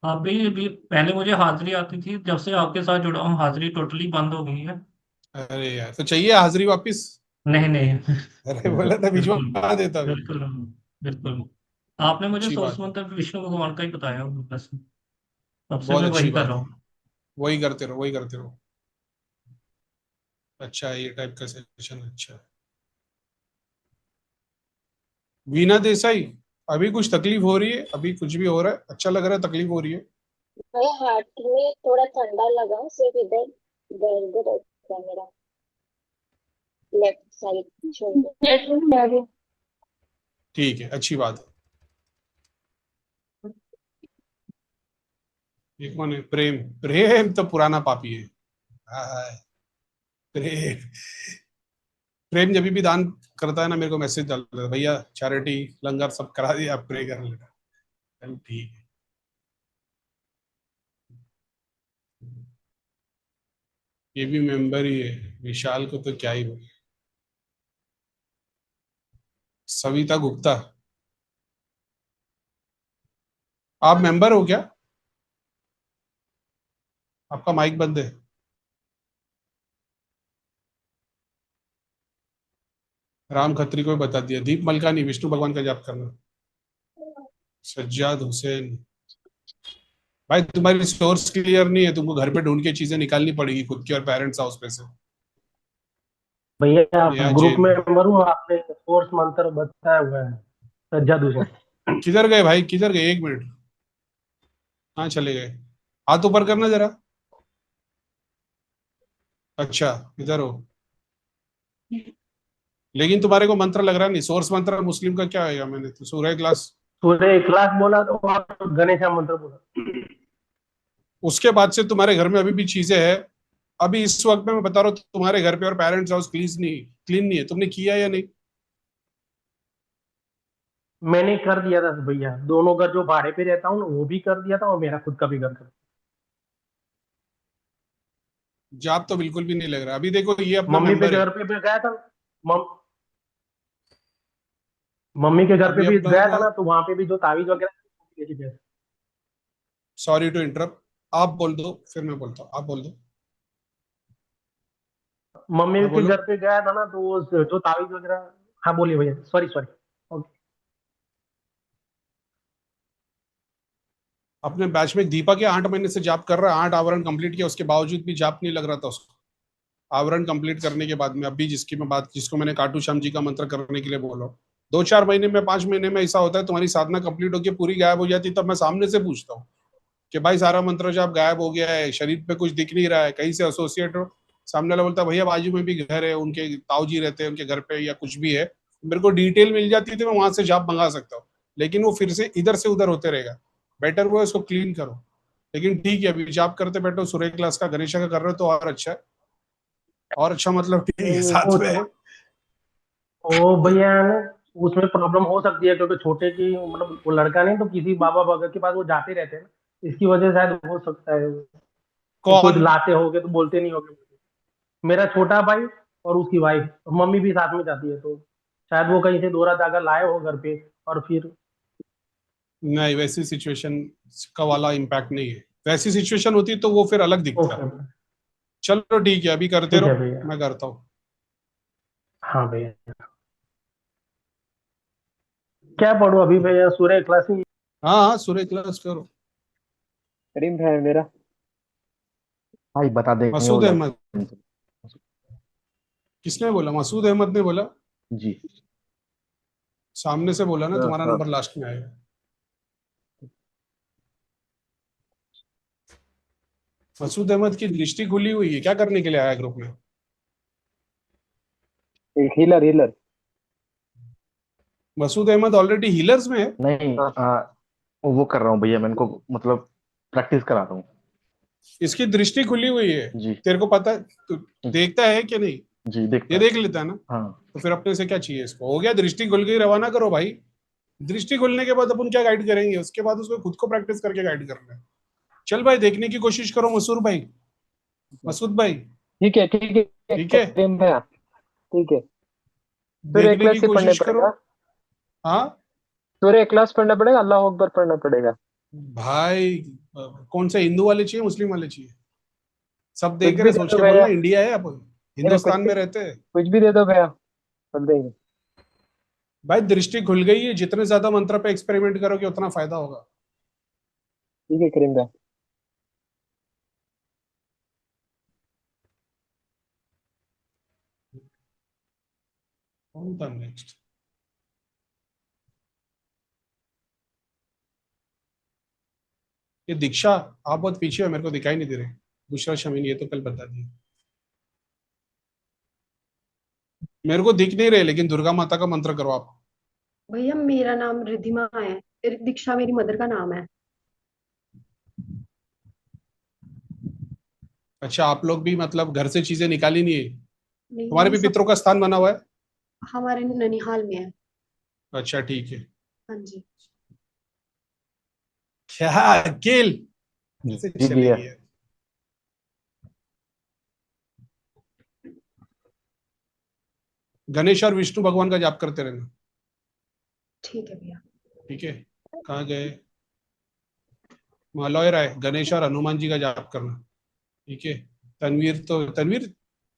अभी पहले मुझे हाजिरी आती थी, जब से आपके साथ जुड़ा हूँ हाजिरी टोटली बंद हो गई है। अरे यार, तो चाहिए हाजिरी वापिस? नहीं नहीं। अरे बोला था बिल्कुल भिजवा देता अभी। बिल्कुल बिल्कुल। आपने मुझे अच्छी सोर्स बात है, मंत्र विष्णु भगवान का ही बताया बस, तब से बहुत मैं अच्छी वही कर बात रहा है, हूँ। वही करते रहो, वही करते रहो। अच्छा है, ये टाइप का सेशन अच्छा है। वीना देसाई, अभी कुछ तकलीफ हो रही है? अभी कुछ भी हो रहा है? अच्छा लग रहा है? तकलीफ हो रही है? भाई हाथ में थोड़ा ठंडा लगा, सिर्फ इधर दर्द रहता है मेरा, लेफ्ट साइड शोल्डर। ठीक है, अच्छी बात है। ये कौन है? प्रेम, प्रेम तो पुराना पापी है। हाय, प्रेम, प्रेम जब भी दान करता है ना, मेरे को मैसेज डालता है, भैया चैरिटी लंगर सब करा दिया, आप प्रे कर लेना। चल ठीक है। ये भी मेंबर ही है, विशाल को तो क्या ही बोले। सविता गुप्ता, आप मेंबर हो क्या? आपका माइक बंद है। राम खत्री को भी बता दिया। दीप मलकानी, विष्णु भगवान का जाप करना। सज्जाद हुसैन, भाई तुम्हारी सोर्स क्लियर नहीं है, तुमको घर पे ढूंढ के चीजें निकालनी पड़ेगी खुद की और पेरेंट्स हाउस में से। भैया आप नेहा ग्रुप जैन, में मेंबर हूँ, आपने सोर्स मंत्र बताया हुआ है सज्जा दूसरा। किधर गए भाई, किधर गए? एक मिनट, कहाँ चले गए? हाथ ऊपर करना जरा। अच्छा, इधर हो। लेकिन तुम्हारे को मंत्र लग रहा नहीं, सोर्स मंत्र मुस्लिम का क्या आएगा? मैंने तो सूरह इखलास, सूर्य इखलास बोला तो आप गणेशा मंत्र बोला। उसके बाद से तुम्हारे घर में अभी भी चीजें हैं। अभी इस वक्त में मैं बता रहा हूँ, तुम्हारे घर पे और पेरेंट्स हाउस क्लीन नहीं है, तुमने किया या नहीं? मैंने कर दिया था भैया, दोनों घर जो भाड़े पे रहता हूँ ना वो भी कर दिया था, और मेरा खुद का भी घर कर। जाप तो बिल्कुल भी नहीं लग रहा। अभी देखो ये अपना मम्मी पे मेंबर है, घर पे भी गया था, मम, मम्मी के घर पे अभी भी अपना गया था ना, तो वहां पे भी जो तावीज वगैरह। सॉरी टू इंटरप्ट, आप बोल दो फिर मैं बोलता हूँ, आप बोल दो। मम्मी हाँ के बोलो। घर पे गया था ना, तो वो जो तावीज वगैरह। हाँ बोलिए भैया, सॉरी सॉरी। ओके। अपने बैच में दीपक के 8 महीने से जाप कर रहा है, 8 आवरण कंप्लीट किया, उसके बावजूद भी जाप नहीं लग रहा था उसको। आवरण कंप्लीट करने के बाद में अभी जिसको मैंने काटू श्याम जी का मंत्र करने के लिए बोला, 2-4 महीने में 5 महीने में ऐसा होता है, तुम्हारी साधना कंप्लीट होकर पूरी गायब हो जाती, तब मैं सामने से पूछता हूँ कि भाई सारा मंत्र जाप गायब हो गया है, शरीर पे कुछ दिख नहीं रहा है, कहीं से एसोसिएट हो। सामने वाला बोलता भैया बाजू में भी घर है, उनके ताऊ जी रहते हैं उनके घर पे, या कुछ भी है, मेरे को डिटेल मिल जाती थी, मैं वहां से जाप मंगा सकता हूँ। लेकिन वो फिर से इधर से उधर होते रहेगा। बेटर वो है उसको क्लीन करो। लेकिन ठीक है, अभी जाप करते बैठो, सूर्य क्लास का गणेशा का कर रहे हो तो और अच्छा है, और अच्छा मतलब ठीक है, नहीं साथ में। वो भैया उसमें प्रॉब्लम हो सकती है, क्योंकि छोटे की मतलब वो लड़का नहीं तो किसी बाबा भगत के पास वो जाते रहते हैं ना, इसकी वजह से शायद हो सकता है। वो कुछ कौन? लाते होगे तो बोलते नहीं होगे। मेरा छोटा भाई और उसकी वाइफ, मम्मी भी साथ में जाती है, तो शायद वो कहीं से दोहरा धागा लाए हो घर पे, और फिर। नहीं, वैसी सिचुएशन का वाला इम्पैक्ट नहीं है। वैसी सिचुएशन होती तो वो फिर अलग दिखता। ओके। चलो ठीक है, अभी करते ठीक है रहो, भैया। मैं करता हूँ। हाँ भैया, क्या पढ़ूं अभी भैया, सूर्य क्लास ही। हाँ हाँ, सूर्य क्लास करो। करीम भाई मेरा। भाई बता देंगे वो मसूद अहमद, लाइन। किसने बोला? मसूद अहमद ने बोला। जी सामने से बोला ना, हाँ तुम्हारा हाँ। नंबर लास्ट में आएगा। मसूद अहमद की दृष्टि खुली हुई है, क्या करने के लिए आया ग्रुप में? एक healer. Masood Ahmed already healers में है। नहीं हाँ वो कर रहा हूँ भैया, मैं इनको मतलब प्रैक्टिस करा रहा हूँ। इसकी दृष्टि खुली हुई है, जी तेरे को पता है? तू देखता है कि नहीं? जी देखता ये है। देख लेता है ना, हाँ तो फिर अपने से क्या चाहिए इसको? हो गया, दृष्टि खुल गई, रवाना करो भाई। दृष्टि खुलने के बाद अपन क्या गाइड करेंगे? उसके बाद उसको खुद को प्रैक्टिस करके गाइड करना है। चल भाई, देखने की कोशिश करो मसूर भाई, मसूद भाई। ठीक है ठीक है ठीक है, करीम भैया ठीक है। सूर्य देखने इखलास की से पढ़ने कोशिश करो। पड़ेगा। हाँ सूर्य इखलास पढ़ना पड़ेगा, अल्लाह अकबर पढ़ना पड़ेगा। भाई, कौन से हिंदू वाले चाहिए, मुस्लिम वाले चाहिए? सब कुछ देख भी रहे, दे सोच दो के भैया। बोलना, इंडिया है अपन, नहीं नहीं, हिंदुस्तान में रहते हैं। कुछ भी दे दो भैया, पढ़ देंगे। भाई दृष्टि खुल गई है, जितने ज्यादा मंत्र पे एक्सपेरिमेंट करोगे उतना फायदा होगा। ठीक है करीम भैया। कौन था नेक्स्ट? ये दीक्षा, आप बहुत पीछे हो, मेरे को दिखाई नहीं दे रहे। बुशरा शमीन, ये तो कल बता दिए। मेरे को दिख नहीं रहे, लेकिन दुर्गा माता का मंत्र करो आप। भैया मेरा नाम रिधिमा है, दीक्षा मेरी मदर का नाम है। अच्छा, आप लोग भी मतलब घर से चीजें निकाली नहीं है? नहीं तुम्हारे नहीं, भी सब पितरों का स्थान बना हुआ है? हमारे ननिहाल में है। अच्छा ठीक है। हाँ जी। क्या अकेल से जी भैया। चलेगी है? गणेश और विष्णु भगवान का जाप करते रहना। ठीक है भैया। ठीक है, कहाँ गए? मालौय राय, गणेश और हनुमान जी का जाप करना। ठीक है। तनवीर,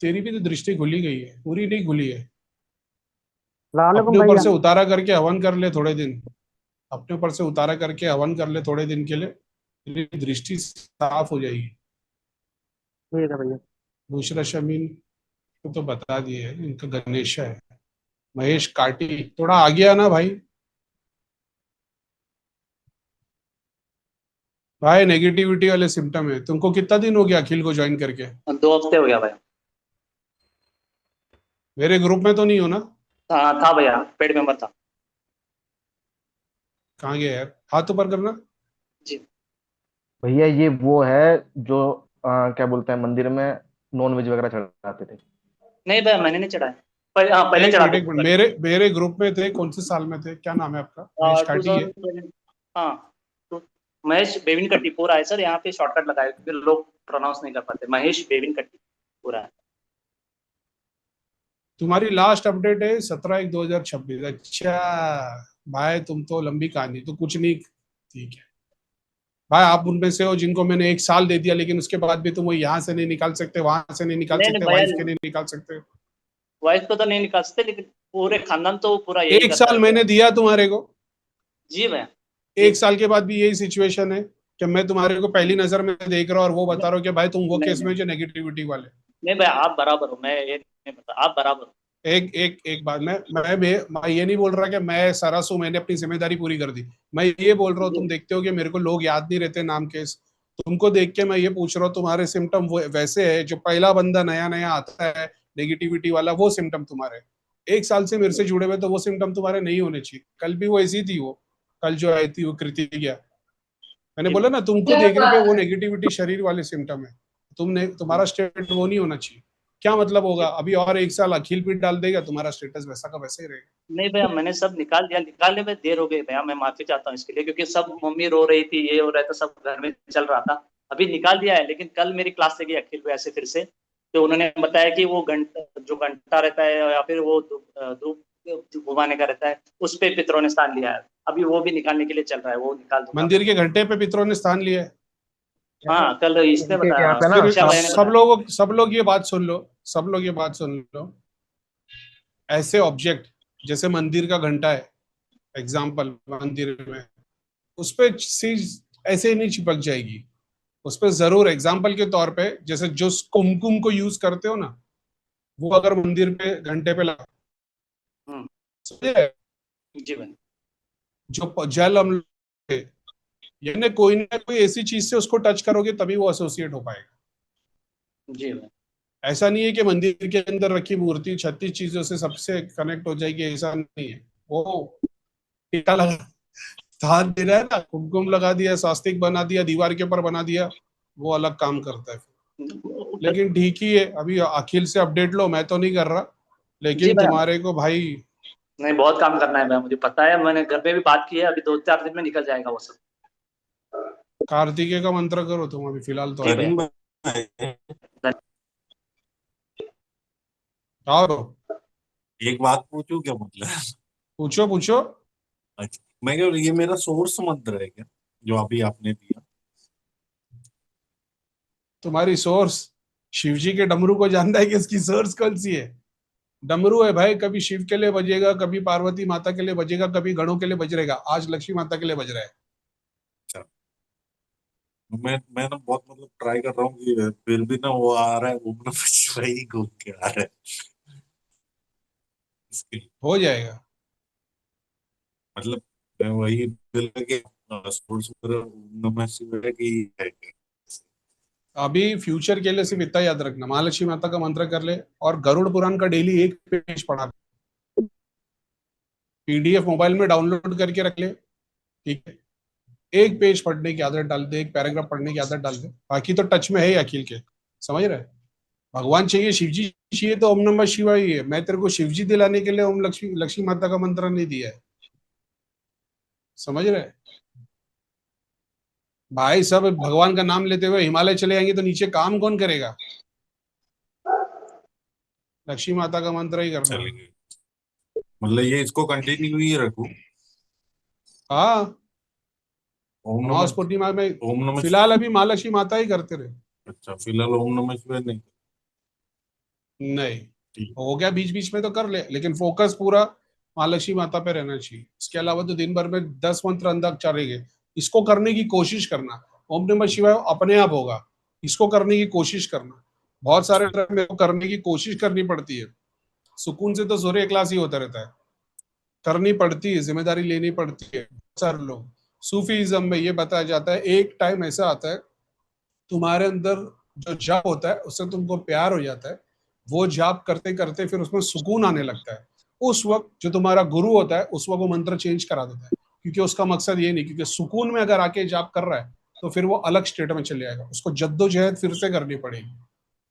तेरी भी तो दृष्टि खुली गई है, पूरी नहीं खुली है। अपने ऊपर भैया। से उतारा करके हवन कर ले थोड़े दिन, अपने ऊपर से उतारा करके हवन कर ले थोड़े दिन के लिए, तेरी दृष्टि साफ हो जाएगी। ठीक है भैया। दूसरा शमीन को तो बता दिए, इनका गणेश है। महेश काटी, थोड़ा आगे आना भाई। भाई नेगेटिविटी वाले सिम्टम है। तुमको कितना दिन हो गया अखिल को ज्वाइन करके? 2 हफ्ते हो गया भाई। मेरे ग्रुप में तो नहीं हो ना? हाँ था भैया, पेड मेंबर था। कहाँ गया यार? हाथ ऊपर करना। जी। भैया ये वो है जो क्या बोलते हैं, मंदिर में नॉन वेज वगैरह चढ़ाते थे। नहीं भैया, मैंने नहीं चढ़ाया। पहले एक चढ़ाते मिनट, मेरे ग्रुप में थे। कौन से साल में थे? क्या नाम है आपका? महेश काटी है? 2000। हाँ, तो महेश बेविन कट्टी पूरा है सर, यहाँ पे शॉर्टकट लगाए क्योंकि लोग प्रोनाउंस नहीं कर पाते। महेश बेविन कट्टी पूरा है। तुम्हारी लास्ट अपडेट है 17/1/2026। अच्छा भाई, तुम तो लंबी कहानी, तो कुछ नहीं। ठीक है भाई, आप उनमें से हो जिनको मैंने 1 साल दे दिया, लेकिन उसके बाद भी तुम वो यहाँ से नहीं निकाल सकते, वहां से नहीं निकाल नहीं सकते, नहीं भैया, वाइफ के नहीं निकाल सकते। वाइफ को तो नहीं निकाल सकते, लेकिन पूरे खानदान तो पूरा यही 1 साल करता है। मैंने दिया तुम्हारे को, जी भैया। 1 साल के बाद भी यही सिचुएशन है कि मैं तुम्हारे को पहली नजर में देख रहा हूँ और वो बता रहा हूँ कि भाई तुम वो नहीं केस में नहीं जो नेगेटिविटी वाले। नहीं भैया, आप बराबर हो, मैं ये नहीं बता, आप बराबर हो। एक बात, मैं ये नहीं बोल रहा कि मैं सरस हूं, मैंने अपनी जिम्मेदारी पूरी कर दी। मैं ये बोल रहा हूँ, तुम देखते हो कि मेरे को लोग याद नहीं रहते नाम केस। तुमको देख के मैं ये पूछ रहा हूँ, तुम्हारे सिम्टम वैसे है जो पहला बंदा नया नया आता है नेगेटिविटी वाला, वो सिम्टम तुम्हारे 1 साल से मेरे से जुड़े हुए, तो वो सिम्टम तुम्हारे नहीं होने चाहिए। कल भी वो ऐसी थी, वो कल जो आई थी वो कृति क्या, मैंने बोला ना, तुमको देख रहे हो वो नेगेटिविटी शरीर वाले सिम्टम है। तुम्हारा स्टेट वो नहीं होना चाहिए। क्या मतलब होगा? अभी और 1 साल अखिल भी डाल देगा, तुम्हारा स्टेटस वैसा का वैसा ही रहेगा। नहीं भैया, मैंने सब निकाल दिया, निकालने में देर हो गई भैया, मैं माफी चाहता हूँ इसके लिए, क्योंकि सब मम्मी रो रही थी, ये हो रहा था, सब घर में चल रहा था। अभी निकाल दिया है, लेकिन कल मेरी क्लास लगी अखिल को ऐसे फिर से, तो उन्होंने बताया कि वो घंटा रहता है या फिर वो धूप घुमाने का रहता है, उस पे पितरों ने स्थान लिया है। अभी वो भी निकालने के लिए चल रहा है, वो निकाल दूंगा। मंदिर के घंटे पे पितरों ने स्थान लिया है। हाँ, कल इसने इनके बताया, यहाँ पे ना फिर शिक्षा भैया ने सब लोग ये बात सुन लो, सब लोग ये बात सुन लो। ऐसे ऑब्जेक्ट जैसे मंदिर का घंटा है, एग्जाम्पल, मंदिर में उस पे चीज ऐसे ही नहीं चिपक जाएगी। उस पर जरूर एग्जाम्पल के तौर पे, जैसे जो कुमकुम को यूज करते हो ना, वो अगर मंदिर पे घंटे पे लगा, समझे? जी भाई। जो जल हम यानी कोई ना कोई ऐसी चीज से उसको टच करोगे तभी वो एसोसिएट हो पाएगा। जी भाई। ऐसा नहीं है कि मंदिर के अंदर रखी मूर्ति 36 चीजों से सबसे कनेक्ट हो जाएगी, ऐसा नहीं है। वो टीका लगा, हाथ दे रहा है ना, कुमकुम लगा दिया, स्वास्तिक बना दिया, दीवार के ऊपर बना दिया, वो अलग काम करता है। लेकिन ठीक ही है, अभी अखिल से अपडेट लो, मैं तो नहीं कर रहा, जी लेकिन भाई। तुम्हारे को भाई नहीं, बहुत काम करना है भाई, मुझे पता है, मैंने घर पे भी बात की है, अभी 2-4 दिन में निकल जाएगा वो सब। कार्तिकेय का मंत्र करो तुम अभी फिलहाल तो। करीम भाई, और एक बात पूछूं क्या? मतलब पूछो पूछो। अच्छा, मैं क्या, ये मेरा सोर्स मंत्र है क्या जो अभी आपने दिया? तुम्हारी सोर्स शिव जी के डमरू को जानता है कि इसकी सोर्स कौन सी है? डमरू है भाई, कभी शिव के लिए बजेगा, कभी पार्वती माता के लिए बजेगा, कभी गणों के लिए बज रहेगा, आज लक्ष्मी माता के लिए बज रहा है। मैं ना बहुत मतलब ट्राई कर रहा हूँ कि फिर भी ना वो आ रहा है, वो मतलब वही घूम के आ रहा है इसके लिए। हो जाएगा। मतलब मैं वही दिल के सोर्स नमः शिवाय की है क्या? अभी फ्यूचर के लिए सिर्फ इतना याद रखना, महालक्ष्मी माता का मंत्र कर ले और गरुड़ पुराण का डेली एक पेज पढ़ा, पीडीएफ मोबाइल में डाउनलोड करके रख ले, ठीक है? एक पेज पढ़ने की आदत डाल दे, एक पैराग्राफ पढ़ने की आदत डाल दे, बाकी तो टच में है ही अखिल के, समझ रहे? भगवान चाहिए, शिव जी चाहिए तो ओम नमः शिवाय ही है। मैं तेरे को शिव जी दिलाने के लिए ओम लक्ष्मी माता का मंत्र नहीं दिया है, समझ रहे? भाई सब भगवान का नाम लेते हुए हिमालय चले जाएंगे तो नीचे काम कौन करेगा? लक्ष्मी माता का मंत्र ही करना। चलेंगे, मतलब ये इसको कंटिन्यू ही रखूं? हाँ, ओम नमः महास्फूर्तिमा में ओम नमः फिलहाल अभी महालक्ष्मी माता ही करते रहे। अच्छा, फिलहाल ओम नमः शिवाय नहीं? नहीं, हो गया बीच बीच में तो कर ले, लेकिन फोकस पूरा महालक्ष्मी माता पे रहना चाहिए। इसके अलावा तो दिन भर में 10 मंत्र अंदर चलेंगे, इसको करने की कोशिश करना। ओम नमः शिवाय अपने आप होगा, इसको करने की कोशिश करना। बहुत सारे तरह मेरे को करने की कोशिश करनी पड़ती है, सुकून से तो सूर्य क्लास ही होता रहता है, करनी पड़ती है, जिम्मेदारी लेनी पड़ती है। सारे लोग सूफीज्म में ये बताया जाता है, एक टाइम ऐसा आता है तुम्हारे अंदर जो जाप होता है उससे तुमको प्यार हो जाता है, वो जाप करते करते फिर उसमें सुकून आने लगता है। उस वक्त जो तुम्हारा गुरु होता है उस वक्त वो मंत्र चेंज करा देता है, क्योंकि उसका मकसद ये नहीं, क्योंकि सुकून में अगर आके जाप कर रहा है तो फिर वो अलग स्टेट में चले जाएगा, उसको जद्दोजहद फिर से करनी पड़ेगी।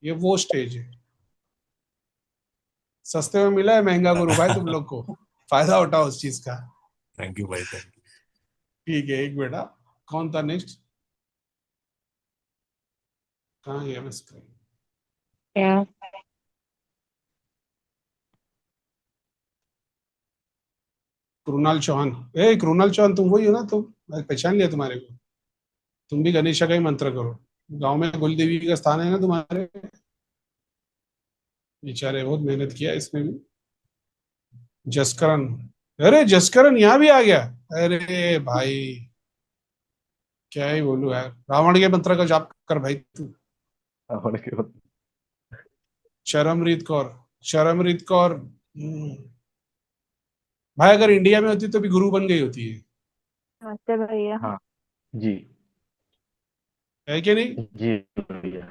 ये वो स्टेज है। सस्ते में मिला है महंगा गुरु भाई, तुम लोग को फायदा उठाओ उस चीज का। थैंक यू भाई, थैंक यू। ठीक है, एक बेटा कौन था नेक्स्ट? कहाँ गया मैं स्क्रीन? कृणाल चौहान। ए कृणाल चौहान तुम वही हो ना? तुम, मैं पहचान लिया तुम्हारे को। तुम भी गणेशा का ही मंत्र करो, गांव में कुल देवी का स्थान है ना तुम्हारे। बेचारे बहुत मेहनत किया इसमें भी। जसकरण, अरे जसकरण यहाँ भी आ गया। अरे भाई क्या ही बोलूं यार, रावण के मंत्र का जाप कर भाई तू। शर्मरीत कौर, शर्मरीत कौर भाई अगर इंडिया में होती तो भी गुरु बन गई होती है, नमस्ते भैया। हाँ जी, है कि नहीं? जी भैया।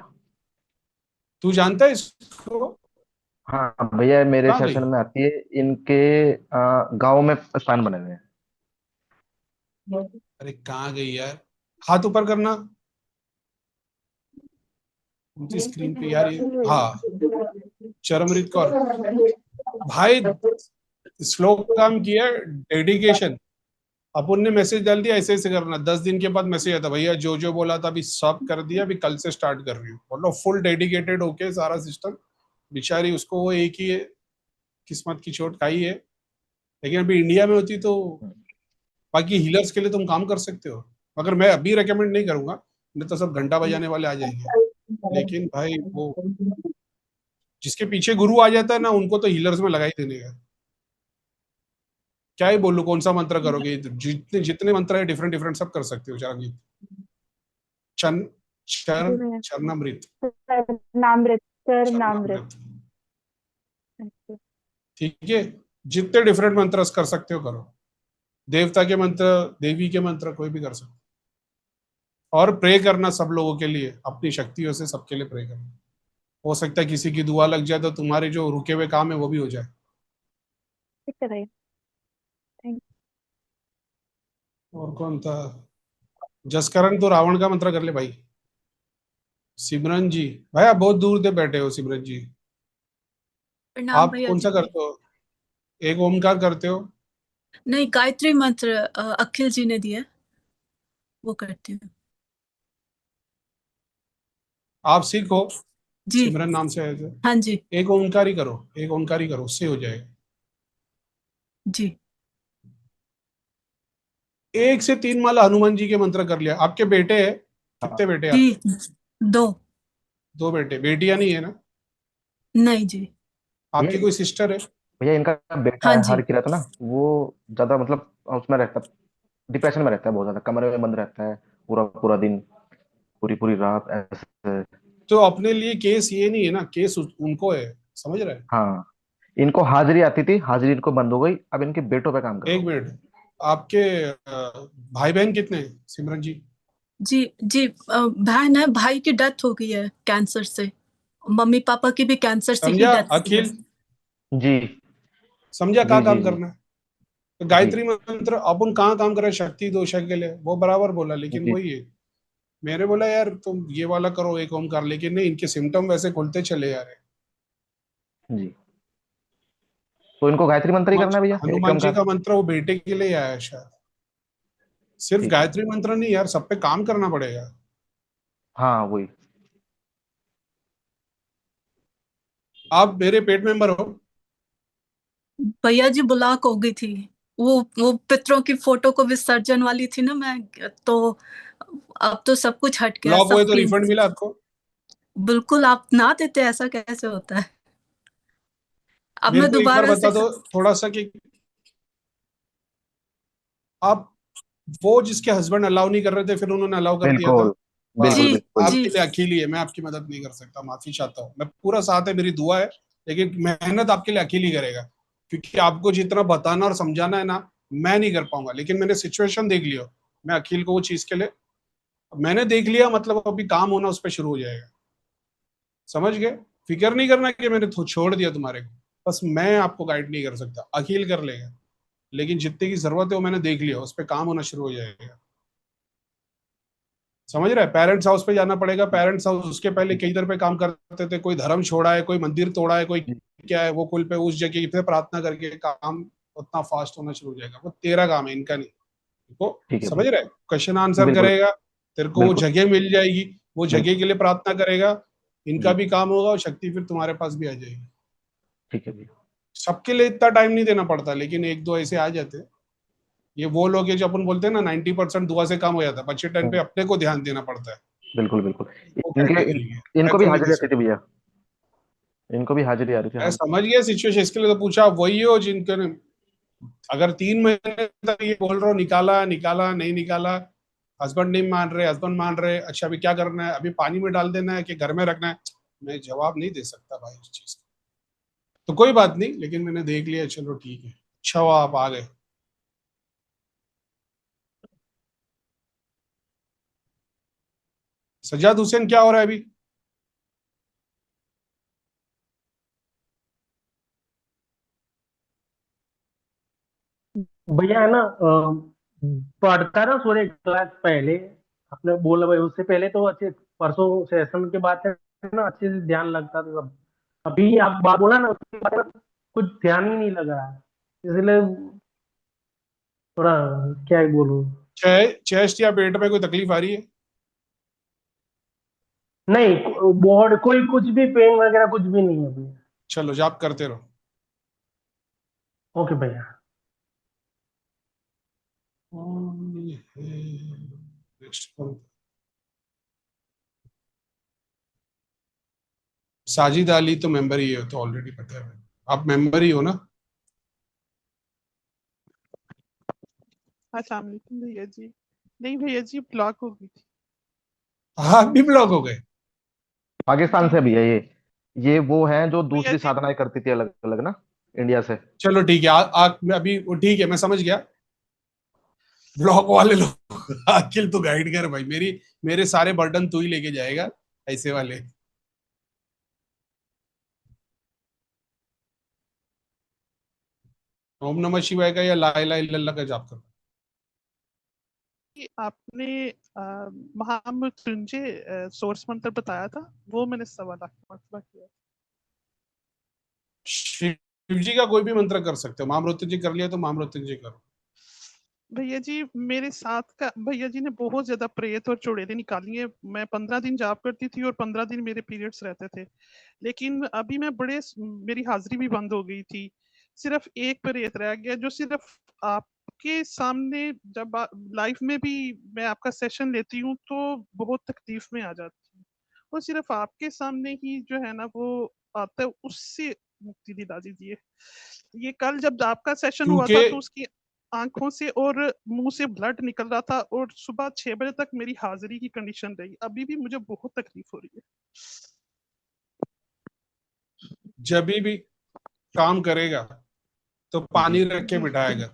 तू जानता है इसको? हाँ भैया, मेरे कहाँ गई? सेशन में आती है, इनके गांव में स्थान बने हुए हैं। अरे कहाँ गई यार, हाथ ऊपर करना उनकी स्क्रीन पे यार ये। हाँ, चरमरीत कौर भाई, स्लो काम किया, डेडिकेशन। अपन ने मैसेज डाल दिया ऐसे ऐसे करना, 10 दिन के बाद मैसेज आता, भैया जो जो बोला था अभी सब कर दिया, अभी कल से स्टार्ट कर रही हूँ। बोलो फुल डेडिकेटेड होके सारा सिस्टम। बेचारी उसको वो एक ही किस्मत की चोट खाई है, लेकिन अभी इंडिया में होती तो बाकी हीलर्स के लिए तुम काम कर सकते हो, मगर मैं अभी रेकमेंड नहीं करूंगा, नहीं तो सब घंटा बजाने वाले आ जाएंगे। लेकिन भाई वो जिसके पीछे गुरु आ जाता है ना, उनको तो हीलर्स में लगा ही देने का। क्या ही बोलूं, कौन सा मंत्र करोगे? जितने जितने मंत्र है डिफरेंट डिफरेंट सब कर सकते हो। चरण जी भैया। चरणामृत। नामृत सर, नामृत। चरणामृत, अच्छा। ठीक है। जितने डिफरेंट मंत्र कर सकते हो करो, देवता के मंत्र, देवी के मंत्र, कोई भी कर सकते हो। और प्रे करना सब लोगों के लिए, अपनी शक्तियों से सबके लिए प्रे करना। हो सकता है किसी की दुआ लग जाए तो तुम्हारे जो रुके हुए काम है वो भी हो जाए। ठीक है भैया, थैंक और कौन था? जसकरण तो रावण का मंत्र कर ले भाई। सिमरन जी, भाई आप बहुत दूर से बैठे हो। सिमरन जी, प्रणाम आप भैया कौन सा जी। करते हो? एक ओमकार करते हो? नहीं, गायत्री मंत्र अखिल जी ने दिया है, वो करती हूँ। आप सीखो, जी। सिमरन नाम से है तो। हाँ जी। एक ओमकार ही करो, एक ओमकार ही करो, उससे हो जाएगा। जी। 1 से 3 माला हनुमान जी के मंत्र कर लिया। आपके बेटे है? कितने बेटे हैं जी, आपके? 2। 2 बेटे, बेटियां नहीं है ना? नहीं जी। आपकी कोई सिस्टर है? भैया इनका बेटा हाँ है जी। हर किरत ना, वो ज्यादा मतलब उसमें रहता है, डिप्रेशन में रहता है, बहुत ज्यादा कमरे में बंद रहता है पूरा पूरा दिन, पूरी पूरी रात ऐसे। तो अपने लिए केस ये नहीं है ना, केस उनको है, समझ रहे हैं? हाँ, इनको हाजिरी आती थी, हाजिरी इनको बंद हो गई, अब इनके बेटों पे काम कर रहा एक हूँ। मिनट, आपके भाई बहन कितने हैं सिमरन जी? जी जी, बहन है, भाई की डेथ हो गई है कैंसर से। मम्मी पापा की भी कैंसर से ही समझा डेथ हुई है। अखिल? जी समझा जी कहाँ जी काम जी करना है? तो जी गायत्री मंत्र अपन कहाँ काम कर रहे हैं? शक्ति दोष के लिए, वो बराबर बोला, लेकिन जी वही है। मैंने बोला यार तुम ये वाला करो एक ओमकार, लेकिन नहीं, इनके सिम्टम वैसे खुलते चले जा रहे। जी। तो इनको गायत्री मंत्र ही करना है भैया, एक हनुमान जी ओमकार। का मंत्र वो बेटे के लिए आया है शायद। सिर्फ ठीक है। गायत्री मंत्र नहीं यार, सब पे काम करना पड़ेगा। हाँ वही। आप मेरे पेट मेंबर हो? भैया जी ब्लॉक हो गई थी, वो पितरों की फोटो को विसर्जन वाली थी ना मैं, तो अब तो सब कुछ हट गया, ब्लॉक हुए सब तो पी। रिफंड मिला आपको? बिल्कुल, आप ना देते ऐसा कैसे होता है? अब मेरे मैं को एक बार दोबारा बता से दो थोड़ा सा कि आप, वो जिसके हस्बैंड अलाउ नहीं कर रहे थे फिर उन्होंने अलाउ कर दिया था। बिल्कुल जी बिल्कुल बिल्कुल। जी आपके लिए अकेली है, मैं आपकी मदद नहीं कर सकता, माफी चाहता हूँ। मैं पूरा साथ है, मेरी दुआ है, लेकिन मेहनत आपके लिए अकेली करेगा, क्योंकि आपको जितना बताना और समझाना है ना, मैं नहीं कर पाऊंगा। लेकिन मैंने सिचुएशन देख लिया, मैं अखिल को वो चीज के लिए मैंने देख लिया, मतलब अभी काम होना उस पर शुरू हो जाएगा। समझ गए? फिक्र नहीं करना कि मैंने छोड़ दिया तुम्हारे को, बस मैं आपको गाइड नहीं कर सकता, अखिल कर लेगा। लेकिन जितने की जरूरत है वो मैंने देख लिया, उस पर काम होना शुरू हो जाएगा। समझ रहे हैं? पेरेंट्स हाउस पे जाना पड़ेगा। पेरेंट्स हाउस, उसके पहले कई इधर पे काम करते थे, कोई धर्म छोड़ा है, कोई मंदिर तोड़ा है, कोई क्या है, वो कुल पे उस जगह पे प्रार्थना करके काम उतना फास्ट होना शुरू हो जाएगा। वो तेरा काम है, इनका नहीं। देखो, ठीक है समझ भैया। रहे? क्वेश्चन आंसर बिल्कुल करेगा, तेरे को वो बिल्कुल जगह मिल जाएगी, वो जगह बिल्कुल। के लिए प्रार्थना करेगा, इनका जी भी काम होगा और शक्ति फिर तुम्हारे पास भी आ जाएगी। ठीक है भैया। सबके लिए इतना टाइम नहीं देना पड़ता, लेकिन एक दो ऐसे आ जाते हैं। ये वो लोग हैं जो अपन बोलते हैं ना 90% दुआ से काम हो जाता है, बचे टाइम पे हम्म, अपने को ध्यान देना पड़ता है। बिल्कुल बिल्कुल। वो इनके कैटेगरी है, मैं इनको भी तो नहीं हाजिरी दे आती थी सकता। भैया, इनको भी हाजिरी आ रही थी मैं हाँ। समझ गया सिचुएशन, इसके लिए तो पूछा। आप वही हो जिनके ने, अगर 3 महीने तक ये बोल रहा हो निकाला निकाला नहीं निकाला, हस्बैंड नहीं मान रहे, हस्बैंड मान रहे, अच्छा अभी क्या करना है, अभी पानी में डाल देना है कि घर में रखना है, मैं जवाब नहीं दे सकता भाई इस चीज का। तो कोई बात नहीं, लेकिन मैंने देख लिया, चलो ठीक है, अच्छा हुआ आप आ गए। सज्जाद हुसैन क्या हो रहा है अभी? भैया है ना, पढ़ता ना सूर्य क्लास पहले, आपने बोला भाई, उससे पहले तो अच्छे, परसों सेशन के बाद है ना अच्छे से ध्यान लगता था सब। अभी आप बात बोला ना, उसके बाद ना कुछ ध्यान ही नहीं लग रहा है, इसलिए थोड़ा, क्या ही बोलूं। चेस्ट या पेट में कोई तकलीफ आ रही है? नहीं, बहुत कोई कुछ भी पेन वगैरह कुछ भी नहीं है अभी। चलो जाप करते रहो। ओके भैया। नेक्स्ट, साजिद अली तो मेंबर ही है, तो ऑलरेडी पता है, आप मेंबर ही हो ना? अस्सलाम वालेकुम भैया जी। नहीं भैया जी, ब्लॉक हो गई थी। आप भी ब्लॉक हो गए? पाकिस्तान से भैया ये वो हैं जो दूसरी साधनाएं करती थी अलग अलग ना, इंडिया से। चलो ठीक है, अभी वो ठीक है, मैं समझ गया। ब्लॉक वाले लोग अखिल तो गाइड कर भाई, मेरे सारे बर्डन तू ही लेके जाएगा, ऐसे वाले। ओम नमः शिवाय का या ला इलाहा इल्लल्लाह का जाप करो। कि आपने महामृत्युंजय सोर्स मंत्र बताया था, वो मैंने 1.25 लाख मरतबा किया। शिव जी का कोई भी मंत्र कर सकते हो, महामृत्युंजय कर लिया तो महामृत्युंजय करो। भैया जी मेरे साथ का भैया जी ने बहुत ज्यादा प्रेत और चुड़ैलें निकाली है। मैं 15 दिन जाप करती थी और 15 दिन मेरे पीरियड्स रहते थे, लेकिन अभी मैं मेरी हाजिरी भी बंद हो गई थी। सिर्फ एक प्रेत रह गया जो सिर्फ आपके सामने, जब लाइफ में भी मैं आपका सेशन लेती हूँ तो बहुत तकलीफ में आ जाती हूँ, और सिर्फ आपके सामने ही जो है ना वो आता है, उससे मुक्ति दिला दीजिए। ये कल जब आपका सेशन हुआ था क्योंकि तो उसकी आंखों से और मुंह से ब्लड निकल रहा था, और सुबह 6 बजे तक मेरी हाजिरी की कंडीशन रही। अभी भी मुझे बहुत तकलीफ हो रही है। जब भी काम करेगा तो पानी रख के बिठाएगा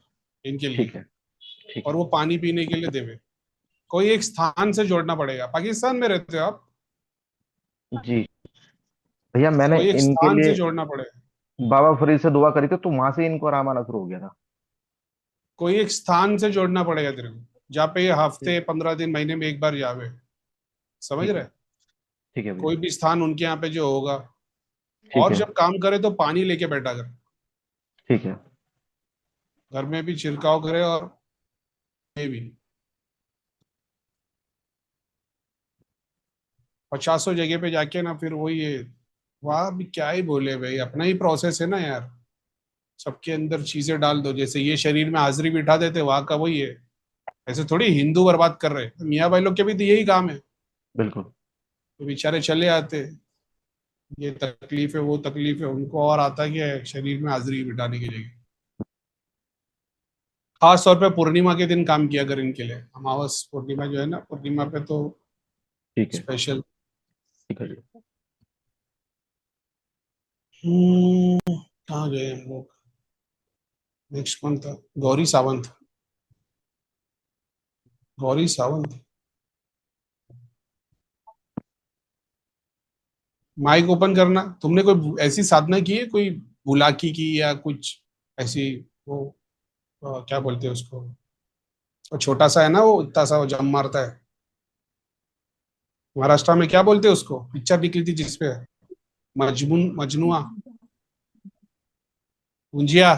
इनके लिए, ठीक है। और वो पानी पीने के लिए देवे। कोई एक स्थान से जोड़ना पड़ेगा। पाकिस्तान में रहते हो आप? जी भैया, मैंने कोई एक इनके स्थान से लिए जोड़ना पड़ेगा। बाबा फरीद से दुआ करी थी, तो वहां से इनको आराम आना शुरू हो गया था। कोई एक स्थान से जोड़ना पड़ेगा तेरे को, जहाँ पे ये हफ्ते 15 दिन महीने में एक बार जावे। समझ ठीक रहे? है। ठीक है भैया। कोई भी स्थान उनके यहाँ पे जो होगा, ठीक और है। जब काम करे तो पानी लेके बैठा कर, ठीक है। घर में भी छिड़काव करे और ये भी 50 जगह पे जाके ना, फिर वही है। वहां भी क्या ही बोले भाई, अपना ही प्रोसेस है ना यार। सबके अंदर चीजें डाल दो, जैसे ये शरीर में हाजिरी बिठा देते, वहां का वही है। ऐसे थोड़ी हिंदू बर्बाद कर रहे, मियाँ भाई लोग के भी तो यही काम है। बिल्कुल। तो बेचारे चले आते, ये तकलीफ है वो तकलीफ है, उनको और आता क्या है शरीर में हाजिरी बिठाने की जगह। खास तौर पे पूर्णिमा के दिन काम किया कर इनके लिए। अमावस पूर्णिमा जो है ना, पूर्णिमा पे तो ठीक है। स्पेशल। ठीक है जी। कहाँ गए हम लोग? नेक्स्ट कौन था? गौरी सावंत। गौरी सावंत, माइक ओपन करना। तुमने कोई ऐसी साधना की है, कोई बुलाकी की या कुछ ऐसी? वो क्या बोलते हैं उसको, वो छोटा सा है ना, वो इतना सा वो जम मारता है। महाराष्ट्र में क्या बोलते हैं उसको? पिक्चर निकली थी जिसपे मजनुआ, गुंजिया।